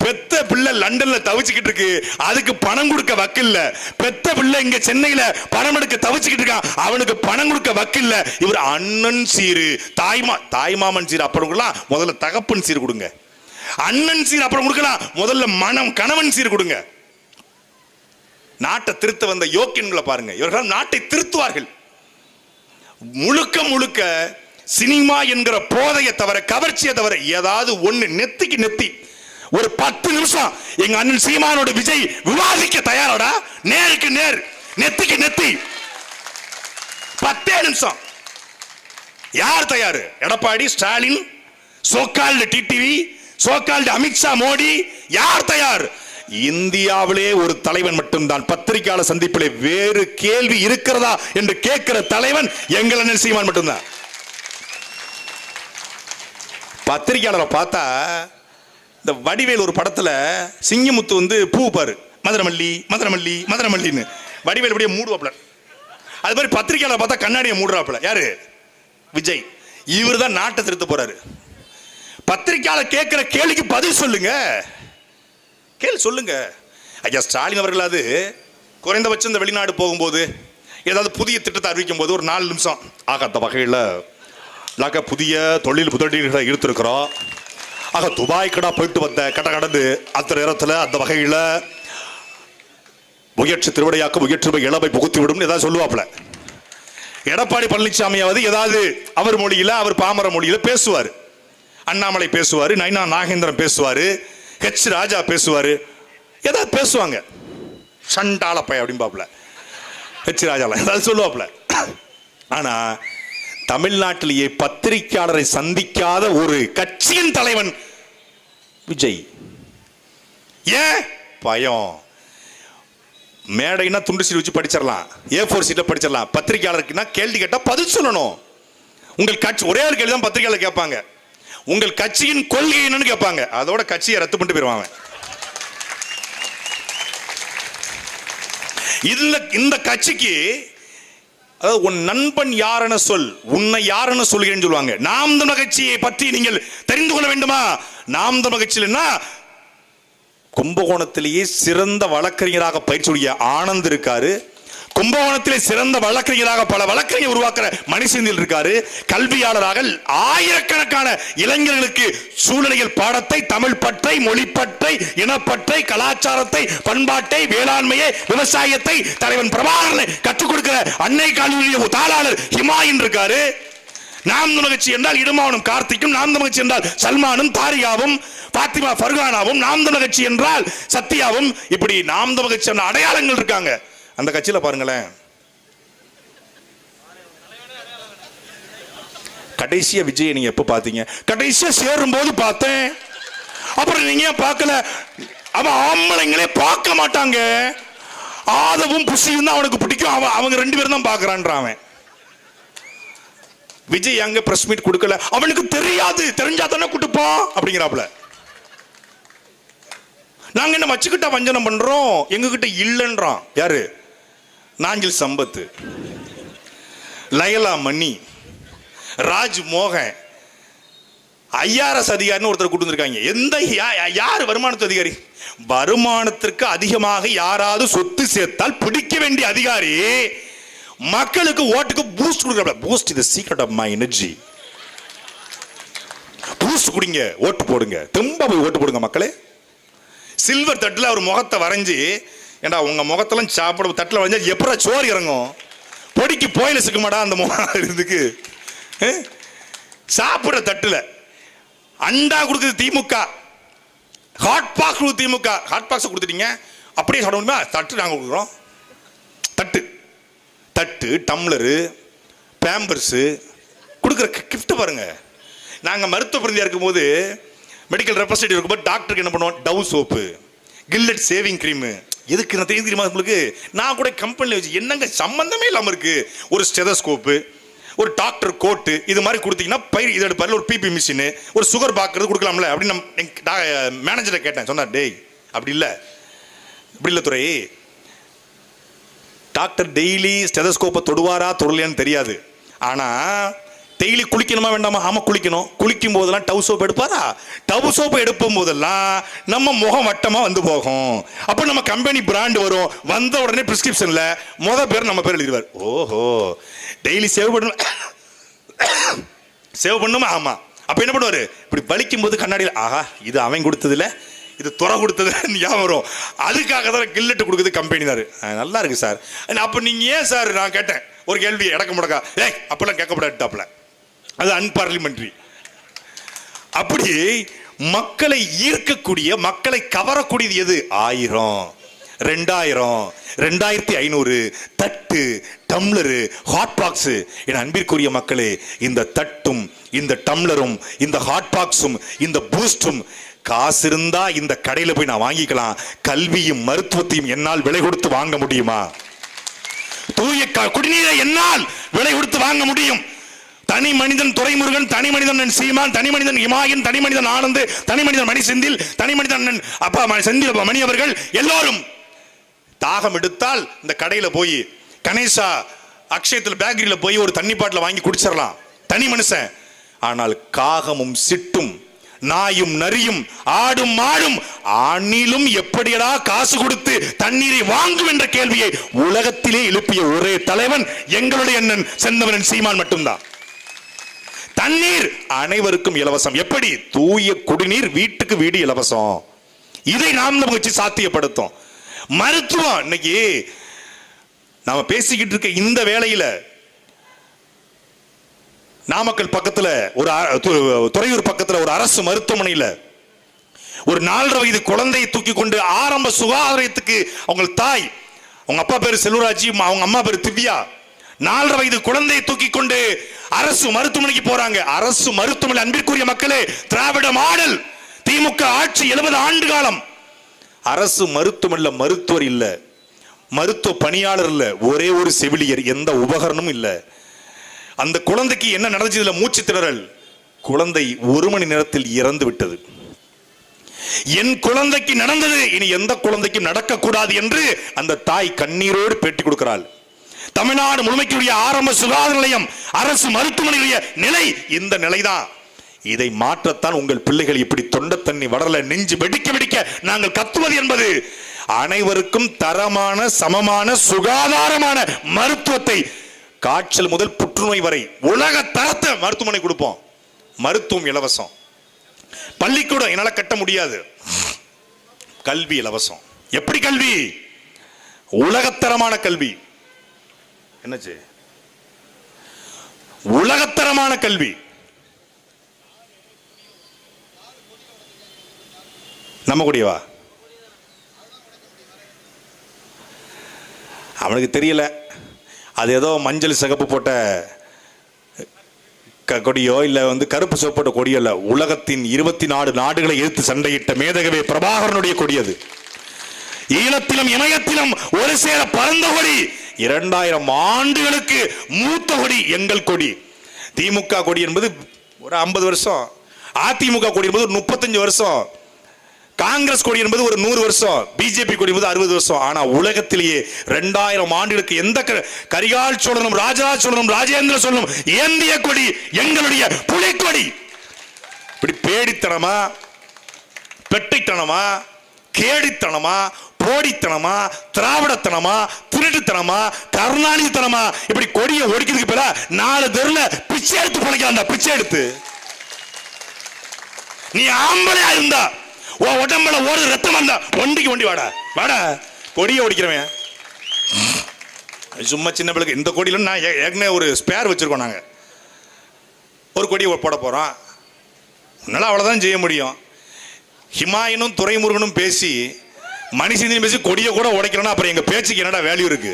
பெத்த பிள்ளை லண்டன்ல தவிச்சுக்கிட்டு இருக்கு, அதுக்கு பணம் கொடுக்க வக்கில்ல. பெத்த பிள்ளை இங்க சென்னையில பணம் எடுக்க தவிச்சுக்கிட்டு இருக்கான், அவனுக்கு பணம் கொடுக்க வக்கில்ல. இவர் அண்ணன் சீரு, தாய்மாமன் சீர் அப்புறம் கொடுக்கலாம், முதல்ல தகப்பன் சீர் கொடுங்க. அண்ணன் சீர் அப்புறம் கொடுக்கலாம், முதல்ல கணவன் சீர் கொடுங்க. நாட்டை திருத்த வந்த யோக்கியன்களை பாருங்க, இவர்கள் நாட்டை திருத்துவார்கள். முழுக்க முழுக்க சினிமா என்கிற போதையை தவிர, கவர்ச்சியை தவிர ஏதாவது ஒண்ணு நெத்திக்கு நெத்தி ஒரு 10 நிமிஷம் எங்க அண்ணன் சீமானோட விஜய் விவாதிக்க தயாரோடா? நேருக்கு நேர், நெத்திக்கு நெத்தி 10 நிமிஷம். யார் தயாரு? எடப்பாடி, ஸ்டாலின், சோகால்டு டிடிவி, சோகால்டு அமித்ஷா, மோடி, யார் தயார்? இந்தியாவிலே ஒரு தலைவன் மட்டும்தான். பத்திரிகையாளர் சந்திப்பிலே வேறு கேள்வி இருக்கிறதா என்று கேட்கிற தலைவன் எங்கள் அண்ணன் சீமான் மட்டும்தான். பத்திரிகையாளரை பார்த்தா, இந்த வடிவேல் ஒரு படத்துல சிங்கமுத்து பூ பாரு, மதுரமல்லி மதுரமல்லி மதுரமல்லின்னு வடிவேல் அப்படியே மூடுவாப்ல. அது மாதிரி பத்திரிகையாளர் பார்த்தா கண்ணாடியை மூடுறாப்ல. யாரு? விஜய். இவர் தான் நாட்டை திருத்த போறாரு. பத்திரிகையாளர் கேட்கிற கேள்விக்கு பதில் சொல்லுங்க, சொல்லுங்க. ஐயா ஸ்டாலின் அவர்களாவது குறைந்தபட்சம் இந்த வெளிநாடு போகும்போது ஏதாவது புதிய திட்டத்தை அறிவிக்கும் போது ஒரு 4 நிமிஷம் ஆகாத வகையில் புதிய தொழில் முதலீடுகளை ஈர்த்திருக்கிறோம், துபாய் கடா போயிட்டு வந்த கடந்து அந்த நேரத்தில் அந்த வகையில் முயற்சி திருவிடையாக்க முயற்சி இளமை புகுத்தி விடும் ஏதாவது சொல்லுவாப்ல. எடப்பாடி பழனிசாமியாவது ஏதாவது அவர் மொழியில, அவர் பாமர மொழியில பேசுவார். அண்ணாமலை பேசுவார், நைனா நாகேந்திரன் பேசுவார், ஹெச் ராஜா பேசுவாரு, ஏதாவது பேசுவாங்க. சண்டால பைய அப்படின்பாப்ல ஹெச் ராஜால ஏதாவது சொல்லுவாப்ல. ஆனா தமிழ்நாட்டிலேயே பத்திரிகையாளரை சந்திக்காத ஒரு கட்சியின் தலைவன் விஜய். ஏன் பயம்? மேடைனா துண்டு சீட் வச்சு படிச்சிடலாம், A4 சீட்ல படிச்சிடலாம். பத்திரிகையாளருக்குன்னா கேள்வி கேட்டா பதில் சொல்லணும். உங்கள் கட்சி ஒரே ஒரு கேள்வி தான் பத்திரிகையாளர் கேட்பாங்க, உங்கள் கட்சியின் கொள்கை என்னன்னு கேட்பாங்க. அதோட கட்சியை ரத்து பண்ணிட்டு போயிருவாங்க. இந்த கட்சிக்கு உன் நண்பன் யாரென சொல், உன்னை யாரென சொல்கிறேன்னு சொல்லுவாங்க. நாம் தமிழர் கட்சியை பற்றி நீங்கள் தெரிந்து கொள்ள வேண்டுமா? நாம் தமிழர் கட்சியில்னா கும்பகோணத்திலேயே சிறந்த வழக்கறிஞராக பயிற்சியுடைய ஆனந்த் இருக்காரு. கும்பகோணத்திலே சிறந்த வழக்கறிஞராக பல வழக்கறிஞர் உருவாக்குற மணிசெந்தில் இருக்காரு. கல்வியாளராக ஆயிரக்கணக்கான இளைஞர்களுக்கு சூழ்நிலையில் பாடத்தை, தமிழ் பற்றை, மொழி பற்றை, இனப்பற்றை, கலாச்சாரத்தை, பண்பாட்டை, வேளாண்மையை, விவசாயத்தை தலைவன் பிரபாகரனை கற்றுக் கொடுக்கிற அன்னை கல்லூரிய தாளாளர் ஹிமாயின் இருக்காரு. நாம் தமிழர் கட்சி என்றால் இடுமாவனும் கார்த்திக்கும், நாம் தமிழர் கட்சி என்றால் சல்மானும் தாரியாவும் பாத்திமா ஃபர்கானாவும், நாம் தமிழர் கட்சி என்றால் சத்யாவும், இப்படி நாம் தமிழர் கட்சி என்ற அடையாளங்கள் இருக்காங்க. அந்த கட்சியில பாருங்களேன், கடைசியா விஜய் நீங்க எப்ப பாத்தீங்க? கடைசியா சேரும் போது பார்த்தேன், அப்புறம் நீங்க பார்க்கல. அவன் ஆம்பளைங்களே பார்க்க மாட்டாங்க, ஆதவும் புஷியும் தான் அவனுக்கு பிடிக்கும், அவங்க 2 பேரும் தான் பாக்குறான். விஜய் அங்க பிரஸ் மீட் கொடுக்கல, அவனுக்கு தெரியாது, தெரிஞ்சா தானே கொடுப்பான் அப்படிங்கிறாப்ல. நாங்க என்ன வச்சுக்கிட்டா வஞ்சனம் பண்றோம், எங்க கிட்ட இல்லைன்றான். யாரு? நாஞ்சில் சம்பத்து, லயலா மணி, ராஜ் மோகன், IRS அதிகாரின்னு ஒருத்தர் கூட்டு வந்திருக்காங்க. எந்த யார் வருமானத்து அதிகாரி? வருமானத்திற்கு அதிகமாக யாராவது சொத்து சேர்த்தால் பிடிக்க வேண்டிய அதிகாரி மக்களுக்கு ஓட்டுக்கு பூஸ்ட் கொடுக்கற. Boost is the secret of my energy. Boost குடிங்க, ஓட்டு போடுங்க, தெம்பா போய் ஓட்டு போடுங்க மக்களே. சில்வர் தட்டில் அவர் முகத்தை வரைஞ்சி, ஏண்டா உங்க முகத்தெல்லாம் சாப்பிட தட்டில் வரைஞ்சா எப்படா சோறு இறங்கும்? பொடிக்கு போயில சிக்குமாடா அந்த முகம் இதுக்கு. சாப்பிட்ற தட்டுல அண்டா கொடுக்குது திமுக, ஹாட் பாக்ஸ் கொடுக்குது திமுக. ஹாட் பாக்ஸ் கொடுத்துட்டீங்க, அப்படியே சாப்பிட முடியுமா? தட்டு நாங்கள் கொடுக்குறோம். தட்டு தட்டு டம்ளரு, பேம்பர்ஸு கொடுக்குற கிஃப்ட் பாருங்க. நாங்கள் மருத்துவ பிரதியாக இருக்கும்போது, மெடிக்கல் ரெப்ரஸன்டேட்டிவ் இருக்கும்போது டாக்டருக்கு என்ன பண்ணுவோம்? Dove soap, Gillette shaving cream. எதுக்கு நான் தெரியுமா உங்களுக்கு? நான் கூட கம்பெனியில் வச்சு என்னங்க சம்பந்தமே இல்லாமல் இருக்கு. ஒரு ஸ்டெதஸ்கோப்பு, ஒரு டாக்டர் கோட்டு, இது மாதிரி கொடுத்தீங்கன்னா பயிர் இது எடுப்பாரு. ஒரு பிபி மிஷின், ஒரு சுகர் பார்க்கறது கொடுக்கலாம்ல அப்படின்னு மேனேஜரை கேட்டேன். சொன்னார், டேய் அப்படி இல்லை, இப்படி இல்லை துறை, டாக்டர் டெய்லி ஸ்டெதஸ்கோப்பை தொடுவாரா தொடலையான்னு தெரியாது. ஆனா டெய்லி குளிக்கணுமா வேண்டாமா? ஆமா குளிக்கணும். குளிக்கும் போதெல்லாம் டவ் சோப் எடுப்பாரா? டவ் சோப்பை எடுக்கும் போதெல்லாம் நம்ம முகம் வட்டமா வந்து போகும். அப்ப நம்ம கம்பெனி பிராண்ட் வரும். வந்த உடனே பிரிஸ்கிரிப்ஷன்ல பேர் நம்ம பேர் எழுதிடுவார். ஓஹோ, டெய்லி சேவ் பண்ண சேவ் பண்ணுமா? ஆமா. அப்ப என்ன பண்ணுவாரு? இப்படி வலிக்கும் போது கண்ணாடியில் ஆஹா இது அவன் கொடுத்ததுல இது துறை கொடுத்தது ஞாபகம் வரும். அதுக்காக தான் கில்லட்டு கொடுக்குது கம்பெனி தான். நல்லா இருக்கு சார். அப்ப நீங்க ஏன் சார், நான் கேட்டேன் ஒரு கேள்வி இடக்க முடக்கா, ஏய் அப்பெல்லாம் கேட்கப்படாட்டாப்ல, அது அன்பார்லிமெண்ட்ரி. அப்படி மக்களை ஈர்க்கக்கூடிய, மக்களை கவரக்கூடியது எது? 1000, 2000, 2500 தட்டு, டம்ளரு, ஹாட் பாக்ஸ். என் அன்பிற்குரிய மக்களே, இந்த தட்டும் இந்த டம்ளரும் இந்த ஹாட் பாக்ஸும் இந்த பூஸ்டும் காசு இருந்தா இந்த கடையில போய் நான் வாங்கிக்கலாம். கல்வியும் மருத்துவத்தையும் என்னால் விலை கொடுத்து வாங்க முடியுமா? தூய குடிநீரை என்னால் விலை கொடுத்து வாங்க முடியும். தனி மனிதன் துரைமுருகன், தனி மனிதன் சீமான், தனி மனிதன் இமாயன், தனி மனிதன் ஆனந்த், தனி மனிதன் மணி செந்தில், தனி மனிதன் அப்பா செந்தில் மணி அவர்கள் எல்லோரும் தாகம் எடுத்தால் இந்த கடையில போய் கணேசா அக்ஷயத்தில் பேக்கரியில போய் ஒரு தண்ணி பாட்டில் வாங்கி குடிச்சிடலாம், தனி மனுஷன். ஆனால் காகமும் சிட்டும் நாயும் நரியும் ஆடும் மாடும் ஆணிலும் எப்படியடா காசு கொடுத்து தண்ணீரை வாங்கும் என்ற கேள்வியை உலகத்திலே எழுப்பிய ஒரே தலைவன் எங்களுடைய அண்ணன் செந்தவன் சீமான் மட்டும்தான். தண்ணீர் அனைவருக்கும் இலவசம். எப்படி? தூய குடிநீர் வீட்டுக்கு வீடு இலவசம். இதை நாம் வச்சு சாத்தியப்படுத்தும். மருத்துவம் இன்னைக்கு நாம பேசிக்கிட்டு இருக்க இந்த வேளையில நாமக்கல் பக்கத்துல ஒரு துறையூர் பக்கத்துல ஒரு அரசு மருத்துவமனையில ஒரு 4.5 வயது குழந்தையை தூக்கி கொண்டு ஆரம்ப சுகாதாரத்துக்கு அவங்க தாய், அவங்க அப்பா பேரு செல்வராஜ், அவங்க அம்மா பேரு திவ்யா, 4.5 வயது குழந்தையை தூக்கி கொண்டு அரசு மருத்துவமனைக்கு போறாங்க. அரசு மருத்துவமனை அன்பிற்குரிய மக்களே, திராவிட மாடல் திமுக ஆட்சி 70 ஆண்டு காலம். அரசு மருத்துவமனையில் மருத்துவர் இல்ல, மருத்துவ பணியாளர் இல்ல, ஒரே ஒரு செவிலியர், எந்த உபகரணமும் இல்ல. அந்த குழந்தைக்கு என்ன நடந்ததுல மூச்சு திணறல். குழந்தை 1 மணி நேரத்தில் இறந்து விட்டது. என் குழந்தைக்கு நடந்தது, இனி எந்த குழந்தைக்கும் நடக்க கூடாது என்று அந்த தாய் கண்ணீரோடு பேட்டி கொடுக்கிறாள். தமிழ்நாடு முழுமைக்குரிய ஆரம்ப சுகாதார நிலையம், அரசு மருத்துவமனையுடைய நிலை இந்த நிலைதான். இதை மாற்றத்தான் உங்கள் பிள்ளைகள் இப்படி தொண்டை தண்ணி வடல நெஞ்சு வெடிக்க வெடிக்க நாங்கள் கத்துவது என்பது அனைவருக்கும் தரமான சமமான சுகாதாரமான மருத்துவத்தை, காய்ச்சல் முதல் புற்றுநோய் வரை உலக தரத்தை மருத்துவமனை கொடுப்போம். மருத்துவம் இலவசம். பள்ளிக்கூடம் என்னால கட்ட முடியாது, கல்வி இலவசம். எப்படி கல்வி? உலகத்தரமான கல்வி. என்னச்சு? உலகத்தரமான கல்வி. நம்ம கூடியவா? அவனுக்கு தெரியல, அது ஏதோ மஞ்சள் சிகப்பு போட்ட கொடியோ இல்ல கருப்பு சிவப்பு போட்ட கொடியோ இல்ல, உலகத்தின் 24 நாடுகளை எதிர்த்து சண்டையிட்ட மேதகவே பிரபாகரனுடைய கொடி அது. ஈழத்திலும் இமயத்திலும் ஒரு சேர பறந்த கொடி, 2000 ஆண்டுகளுக்கு மூத்த கொடி எங்கள் கொடி. திமுக கொடி என்பது ஒரு 50 வருஷம், அதிமுக கொடி என்பது ஒரு 35 வருஷம், காங்கிரஸ் கொடி என்பது ஒரு 100 வருஷம், பிஜேபி கொடி என்பது 60 வருஷம். ஆனா உலகத்திலேயே 2000 ஆண்டுகளுக்கு எந்த கரிகால் சோழனும் ராஜராஜ சோழனும் ராஜேந்திர சோழனும் ஏந்திய கொடி எங்களுடைய புலிக்கொடி. இப்படி பேடித்தனமா, பெட்டைத்தனமா, கேடித்தனமா, போடித்தனமா, திராவிடத்தனமா, திருட்டுத்தனமா, கருணாநிதித்தனமா இப்படி கொடியை ஒடிக்கிறதுக்கு பேர 4 தெருல பிச்சை எடுத்து பிழைக்கலாம்டா. பிச்சை எடுத்து நீ ஆம்பளையா இருந்தா உடம்புல ஒரு ரத்தம் வந்தா ஒண்டிக்கு ஒண்டி வாடா வாடா. கொடியை ஒடிக்கிறவன் சும்மா சின்ன பிள்ளைக்கு இந்த கொடியில நான் ஏற்கனவே ஒரு ஸ்பேர் வச்சிருக்கோம். நாங்க ஒரு கொடியை போட போறோம், உன்னால அவ்வளவுதான் செய்ய முடியும். ஹிமாயனும் துரைமுருகனும் பேசி மனுஷன் பேசி கொடியை கூட உடைக்கிறோம்னா அப்புறம் எங்க பேச்சுக்கு என்னடா வேல்யூ இருக்கு?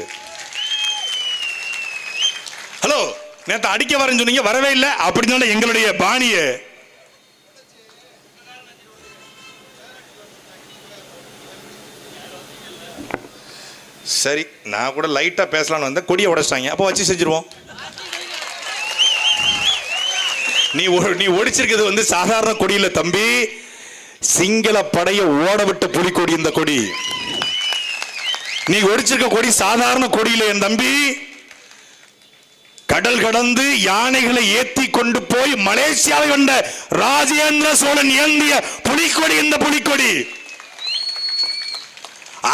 ஹலோ, நேத்து அடிக்க வரேன்னு சொன்னீங்க, வரவே இல்லை. அப்படின்னா எங்களுடைய பாணிய சரி, நான் கூட லைட்டா பேசலாம்னு வந்தேன், கொடியை உடைச்சிட்டாங்க. அப்போ வச்சு செஞ்சிருவோம். நீ ஒடிச்சிருக்கிறது சாதாரண கொடியில தம்பி, சிங்கள படைய ஓட விட்ட புலிக்கொடி இந்த கொடி. நீ ஒடிச்சிருக்க கொடி சாதாரண கொடியில என் தம்பி. கடல் கடந்து யானைகளை ஏத்தி கொண்டு போய் மலேசியாவை வந்த ராஜேந்திர சோழன் ஏந்திய புலிக்கொடி. இந்த புலிக்கொடி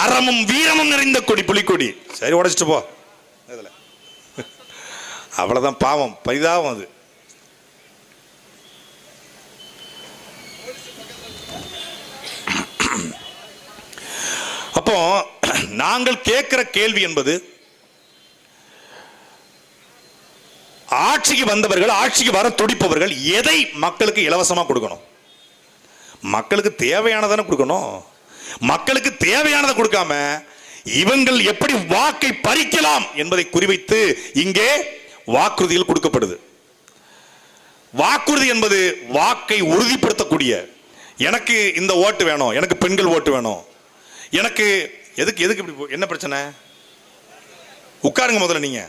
அறமும் வீரமும் நிறைந்த கொடி, புலிக்கொடி. சரி, உடைச்சிட்டு போ. அவ்வளவுதான், பாவம், பரிதாபம் அது. அப்போ நாங்கள் கேட்கிற கேள்வி என்பது, ஆட்சிக்கு வந்தவர்கள், ஆட்சிக்கு வர துடிப்பவர்கள் எதை மக்களுக்கு இலவசமா கொடுக்கணும்? மக்களுக்கு தேவையானதானே கொடுக்கணும். மக்களுக்கு தேவையானதை கொடுக்காம இவங்கள் எப்படி வாக்கை பறிக்கலாம் என்பதை குறிவைத்து இங்கே வாக்குறுதிகள் கொடுக்கப்படுது. வாக்குறுதி என்பது வாக்கை உறுதிப்படுத்தக்கூடிய, எனக்கு இந்த ஓட்டு வேணும், எனக்கு பெண்கள் ஓட்டு வேணும், எனக்கு எதுக்கு இப்படி என்ன பிரச்சனை? உட்காருங்க, முதல்ல நீங்க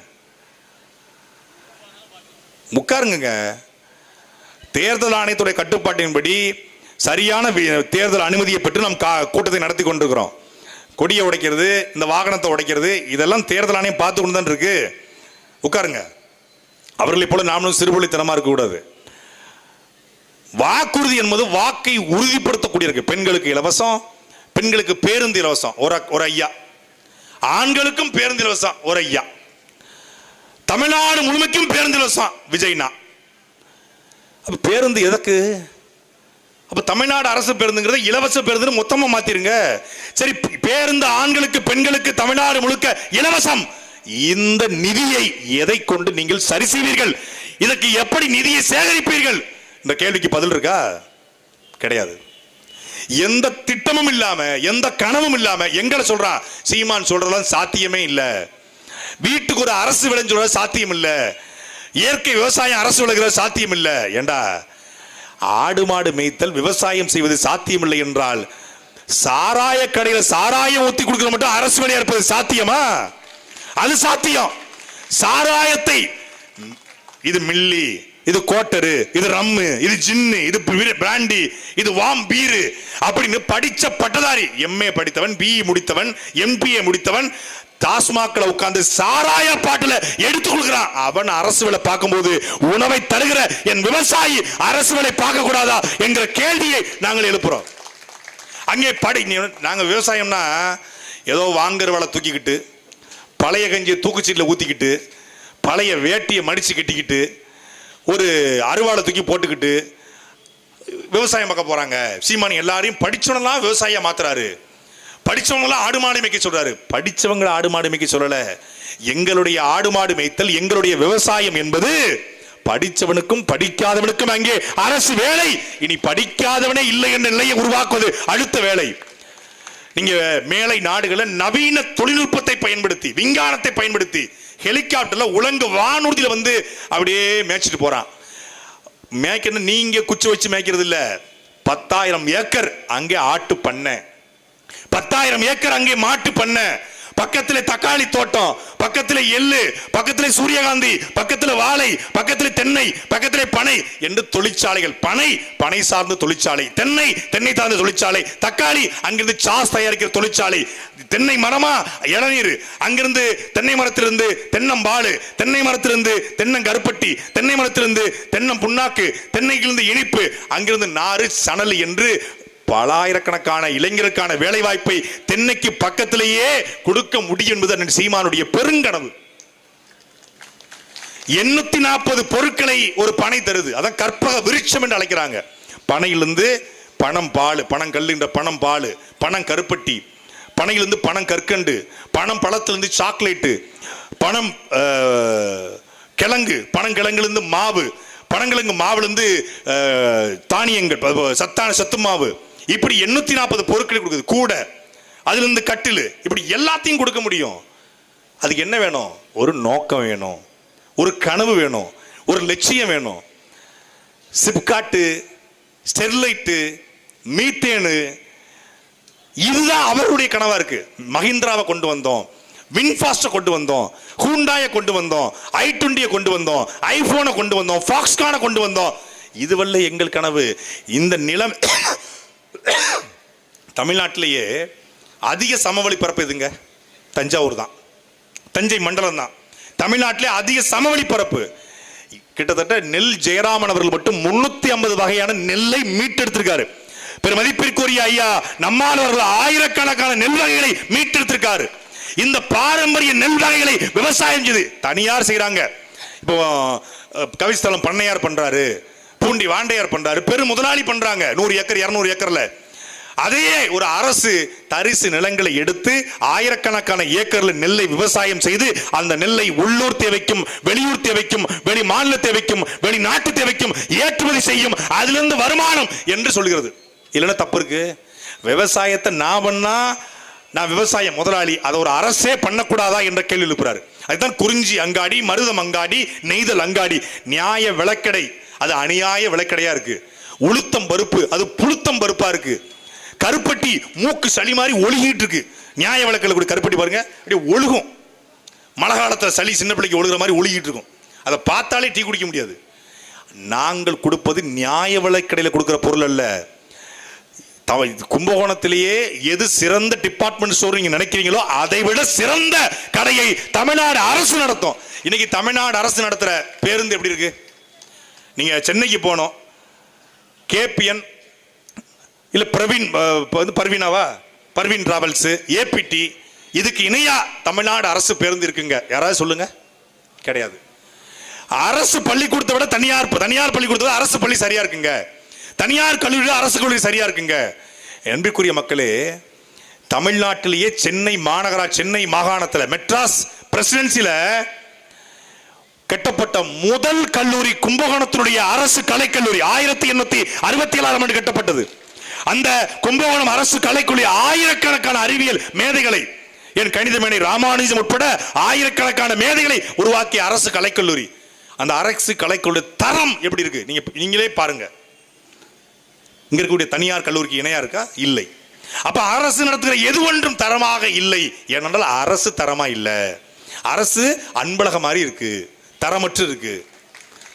உட்காருங்க. தேர்தல் ஆணையத்துடைய கட்டுப்பாட்டின்படி சரியான தேர்தல் அனுமதியை பெற்று நாம் கூட்டத்தை நடத்தி கொண்டிருக்கிறோம். கொடியை உடைக்கிறது, இந்த வாகனத்தை உடைக்கிறது, இதெல்லாம் தேர்தல் ஆணையம் பார்த்து கொண்டு தான் இருக்கு. உட்காருங்க. அவர்களை போல நாமளும் சிறுபொழித்தனமா இருக்கக்கூடாது. வாக்குறுதி என்பது வாக்கை உறுதிப்படுத்தக்கூடிய இருக்கு. பெண்களுக்கு இலவசம், பெண்களுக்கு பேருந்து இலவசம் ஒரு ஐயா, ஆண்களுக்கும் பேருந்து இலவசம் ஒரு ஐயா, தமிழ்நாடு முழுமைக்கும் பேருந்து இலவசம் விஜய்னா. அப்ப பேருந்து எதற்கு? அப்ப தமிழ்நாடு அரசு பேருந்துங்கிறத இலவச பேருந்து மொத்தமா மாத்திருங்க. சரி, பேருந்து ஆண்களுக்கு பெண்களுக்கு தமிழ்நாடு முழுக்க இலவசம். இந்த நிதியை எதை கொண்டு நீங்கள் சரி செய்வீர்கள்? இதற்கு எப்படி நிதியை சேகரிப்பீர்கள்? இந்த கேள்விக்கு பதில் இருக்கா? கிடையாது. எந்த திட்டமும் இல்லாம, எந்த கனவும் இல்லாம எங்களை சொல்றா சீமான் சொல்றதெல்லாம் சாத்தியமே இல்லை. வீட்டுக்கு ஒரு அரசு விளைஞ்ச சாத்தியம் இல்ல, இயற்கை விவசாயம் அரசு விளைகிற சாத்தியம் இல்ல. ஏண்டா, ஆடு மாடு மேய்த்தல் விவசாயம் செய்வது சாத்தியம் இல்லை என்றால் சாராய கடையில சாராயம் ஊத்தி கொடுக்கிற மட்டும் அரசு வேலையா இருப்பது சாத்தியமா? அது சாத்தியம். சாராயத்தை இது மில்லி, இது கோட்டரு, இது ரம்மு, இது ஜின்னு, இது பிராண்டி, இது வாம் பீரு அப்படின்னு படிச்ச பட்டதாரி, எம்ஏ படித்தவன், பிஇ முடித்தவன், எம்பிஏ முடித்தவன் டாஸ்மாக்ல உட்கார்ந்து சாராய பாட்டுல எடுத்து கொடுக்கிறான். அவன் அரசு வேலை பார்க்கும்போது உணவை தருகிற என் விவசாயி அரசு வேலை பார்க்க கூடாதா என்கிற கேள்வியை நாங்கள் எழுப்புறோம். அங்கே நாங்க விவசாயம்னா ஏதோ வாங்குற வேலை தூக்கிக்கிட்டு, பழைய கஞ்சியை தூக்குச்சீட்டில் ஊத்திக்கிட்டு, பழைய வேட்டியை மடிச்சு கட்டிக்கிட்டு, ஒரு அருவாளை தூக்கி போட்டுக்கிட்டு விவசாயம் பார்க்க போறாங்க. சீமானி எல்லாரையும் படிச்சவனெல்லாம் விவசாயியா மாத்துறாரு. படிச்சவங்களாம் ஆடு மாடு மேய்க்க சொல்றாரு. படிச்சவங்களை ஆடு மாடு மேய்க்க சொல்லல. எங்களுடைய ஆடு மாடு மேய்த்தல், எங்களுடைய விவசாயம் என்பது படிச்சவனுக்கும் படிக்காதவனுக்கும் அங்கே அரசு வேலை. இனி படிக்காதவனே இல்லை என்ற நிலையை உருவாக்குவது அடுத்த வேலை. நீங்க மேலை நாடுகளை நவீன தொழில்நுட்பத்தை பயன்படுத்தி, விஞ்ஞானத்தை பயன்படுத்தி ஹெலிகாப்டர்ல உலங்கு வானூர்தியில வந்து அப்படியே மேய்ச்சிட்டு போறான். மேய்க்கிறது நீங்க குச்சி வச்சு மேய்க்கிறது இல்ல. 10,000 ஏக்கர் அங்கே ஆட்டு பண்ணை, 10,000 ஏக்கர் அங்கே மாட்டு பண்ணை, பக்கத்துல தக்காளி தோட்டம், பக்கத்துல எள்ளு, பக்கத்துல சூரியகாந்தி, பக்கத்துல வாழை, பக்கத்துல தென்னை, பக்கத்துல பனை என்று தொழிற்சாலைகள். பனை சார்ந்த தொழிற்சாலை, தென்னை சார்ந்த தொழிற்சாலை, தக்காளி அங்கிருந்து சாஸ் தயாரிக்கிற தொழிற்சாலை, தென்னை மரமா இளநீர், அங்கிருந்து தென்னை மரத்திலிருந்து தென்னம்பாலு, தென்னை மரத்திலிருந்து தென்னங்கருப்பட்டி, தென்னை மரத்திலிருந்து தென்னம் புண்ணாக்கு, தென்னையிலிருந்து இனிப்பு, அங்கிருந்து நாறு சணல் என்று பலாயிரக்கணக்கான இளைஞருக்கான வேலை வாய்ப்பை தென்னைக்கு பக்கத்திலேயே கொடுக்க முடியும் என்பது சீமானுடைய பெருங்கனவு. 840 பொருட்களை ஒரு பனை தருது. அதான் கற்பக விருட்சம் என்று அழைக்கிறாங்க. பனையிலிருந்து பனம் பால், பனங்கல்லுன்ற பனம் பால், பனம் கருப்பட்டி, பனையிலிருந்து பனம் கற்கண்டு, பனம் பழத்திலிருந்து சாக்லேட்டு, பனம் கிழங்கு, பனங்கிழங்கிலிருந்து மாவு, பனங்கிழங்கு மாவுலேருந்து தானியங்கள், சத்து மாவு, இப்படி 840 பொருட்களை கொடுக்குது. கூட அதுல இருந்து கட்டில், இப்படி எல்லாத்தையும் கொடுக்க முடியும். அதுக்கு என்ன வேணும்? ஒரு நோக்கம் வேணும், ஒரு கனவு வேணும், ஒரு லட்சியம் வேணும். சிப்காட்டு, ஸ்டெர்லைட்டு, மீத்தேனு, இதுதான் அவருடைய கனவா இருக்கு. மஹிந்திராவை கொண்டு வந்தோம், வின்ஃபாஸ்ட கொண்டு வந்தோம், ஹூண்டாயை கொண்டு வந்தோம், i20 கொண்டு வந்தோம், ஐபோனை கொண்டு வந்தோம், ஃபாக்ஸ்கானை கொண்டு வந்தோம். இதுவல்ல எங்கள் கனவு. இந்த நிலம் தமிழ்நாட்டிலேயே அதிக சமவெளி பரப்பு எதுங்க? தஞ்சாவூர் தான், தஞ்சை மண்டலம் தான். தமிழ்நாட்டிலே அதிக சமவெளி பரப்பு. கிட்டத்தட்ட நெல் ஜெயராமன் அவர்கள் மட்டும் 350 வகையான நெல்லை மீட்டெடுத்திருக்காரு. பெருமதிப்பிற்குரிய ஐயா நம்மாழ்வார்கள் ஆயிரக்கணக்கான நெல் வகைகளை மீட்டெடுத்திருக்காரு. இந்த பாரம்பரிய நெல் வகைகளை விவசாயம் செய்து தனியார் செய்யறாங்க. இப்போ கவிஸ்தலம் பண்ணையார் பண்றாரு, பூண்டி வாண்டையார் பண்றாரு, பெரு முதலாளி பண்றாங்க 100 ஏக்கர் 200 ஏக்கர்ல. அதையே ஒரு அரசு தரிசு நிலங்களை எடுத்து ஆயிரக்கணக்கான ஏக்கர்ல நெல்லை விவசாயம் செய்து அந்த நெல்லை உள்ளூர் தேவைக்கும் வெளியூர் தேவைக்கும் வெளி மாநில தேவைக்கும் வெளிநாட்டு தேவைக்கும் ஏற்றுமதி செய்யும், அதிலிருந்து வருமானம் என்று சொல்கிறது. இல்லைன்னா தப்பு இருக்கு. விவசாயத்தை நான் பண்ணா நான் விவசாய முதலாளி, அதை ஒரு அரசே பண்ணக்கூடாதா என்ற கேள்வி எழுப்புறாரு. அதுதான் குறிஞ்சி அங்காடி, மருதம் அங்காடி, நெய்தல் அங்காடி. நியாய விளக்கடை அது அநியாய விளக்கடையா இருக்கு. உளுத்தம் பருப்பு அது புளுத்தம் பருப்பா இருக்கு. கருப்பட்டி மூக்கு சளி மாதிரி ஒழுகிட்டு இருக்கு. நியாய விளக்கல கூட கருப்பட்டி பாருங்க, அப்படியே ஒழுகும். மழை காலத்தில் சளி சின்ன பிள்ளைக்கு ஒழுகிற மாதிரி ஒழுகிட்டு இருக்கும். அதை பார்த்தாலே டீ குடிக்க முடியாது. நாங்கள் கொடுப்பது நியாய விளக்கடையில் கொடுக்கிற பொருள் அல்ல. கும்பகோணத்திலேயே எது சிறந்த டிபார்ட்மெண்ட் ஸ்டோர் நீங்க நினைக்கிறீங்களோ அதை விட சிறந்த கடையை தமிழ்நாடு அரசு நடத்தும். இன்னைக்கு தமிழ்நாடு அரசு நடத்துற பேருந்து எப்படி இருக்கு? நீங்க சென்னைக்கு போனோம், கேபிஎன் இல்ல பிரவீன் பர்வீனாவா, பர்வீன் டிராவல்ஸ், ஏபிடி, இதுக்கு இணையா தமிழ்நாடு அரசு பேருந்து இருக்குங்க? யாராவது சொல்லுங்க. கிடையாது. அரசு பள்ளிக்கூடத்தை விட தனியார் பள்ளிக்கூடத்தை அரசு பள்ளி சரியா இருக்குங்க. தனியார் கல்லூரி அரசு கல்லூரி சரியா இருக்குங்க. அன்பிற்குரிய மக்களே, தமிழ்நாட்டிலேயே சென்னை மாநகராட்சி, சென்னை மாகாணத்தில் மெட்ராஸ் பிரசிடென்சில கட்டப்பட்ட முதல் கல்லூரி கும்பகோணத்தினுடைய அரசு கலைக்கல்லூரி 1867ஆம் ஆண்டு கட்டப்பட்டது. அந்த கும்பகோணம் அரசு கலைக்கல்லூரி ஆயிரக்கணக்கான அறிவியல் மேதைகளை, என் கணித மேதை ராமானுஜம் உட்பட ஆயிரக்கணக்கான மேதைகளை உருவாக்கிய அரசு கலைக்கல்லூரி. அந்த அரசு கலைக்கல்லூரி தரம் எப்படி இருக்கு நீங்களே பாருங்க. இங்க இருக்கக்கூடிய தனியார் கல்லூரிக்கு இணையா இருக்கா? இல்லை. அப்ப அரசு நடத்துகிற எது ஒன்றும் தரமாக இல்லை. ஏனென்றால் அரசு தரமா இல்ல. அரசு அன்பழக மாதிரி இருக்கு, தரமற்று இருக்கு.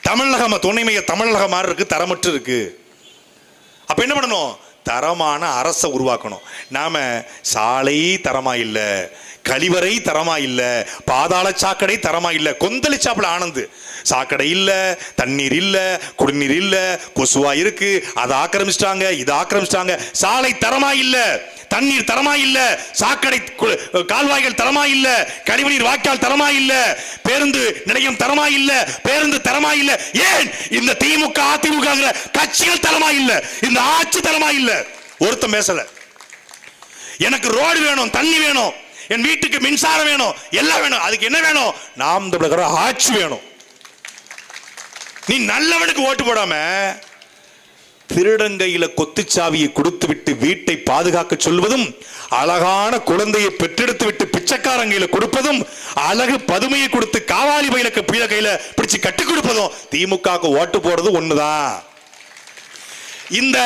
தமிழகம் துணைமைய தமிழக மாதிரி இருக்கு, தரமற்று இருக்கு. அப்ப என்ன பண்ணணும்? தரமான அரசை உருவாக்கணும். நாம சாலை தரமா இல்ல, கழிவறை தரமா இல்ல, பாதாள சாக்கடை தரமா இல்ல. கொந்தளிச்சாப்புல ஆனந்து. சாக்கடை இல்ல, தண்ணீர் இல்ல, குடிநீர் இல்ல, கொசுவா இருக்கு, அதை ஆக்கிரமிச்சிட்டாங்க, இதை ஆக்கிரமிச்சிட்டாங்க. சாலை தரமா இல்ல, தண்ணீர் தரமா இல்ல, சாக்கடை கால்வாய்கள் தரமா இல்ல, கழிவுநீர் வாய்க்கால் தரமா இல்ல, பேருந்து நிலையம் தரமா இல்ல, பேருந்து தரமா இல்ல. ஏன் இந்த திமுக அதிமுக கட்சிகள் தரமா இல்ல, இந்த ஆட்சி தரமா இல்ல? ஒருத்தம் பேசல. எனக்கு ரோடு வேணும், தண்ணி வேணும், என் வீட்டுக்கு மின்சாரம் வேணும், எல்லாம் வேணும். அதுக்கு என்ன வேணும்? நாம் தமிழர் ஆட்சி வேணும். நீ நல்லவனுக்கு ஓட்டு போடாம திருடங்கையில கொத்துச்சாவியை கொடுத்து விட்டு வீட்டை பாதுகாக்க சொல்வதும், அழகான குழந்தையை பெற்றெடுத்து விட்டு பிச்சைக்காரங்கையில கொடுப்பதும், அழகு பதுமையை கொடுத்து காவாலி பையில கையில பிடிச்சு கட்டி கொடுப்பதும் திமுக ஓட்டு போடுறது ஒண்ணுதான். இந்த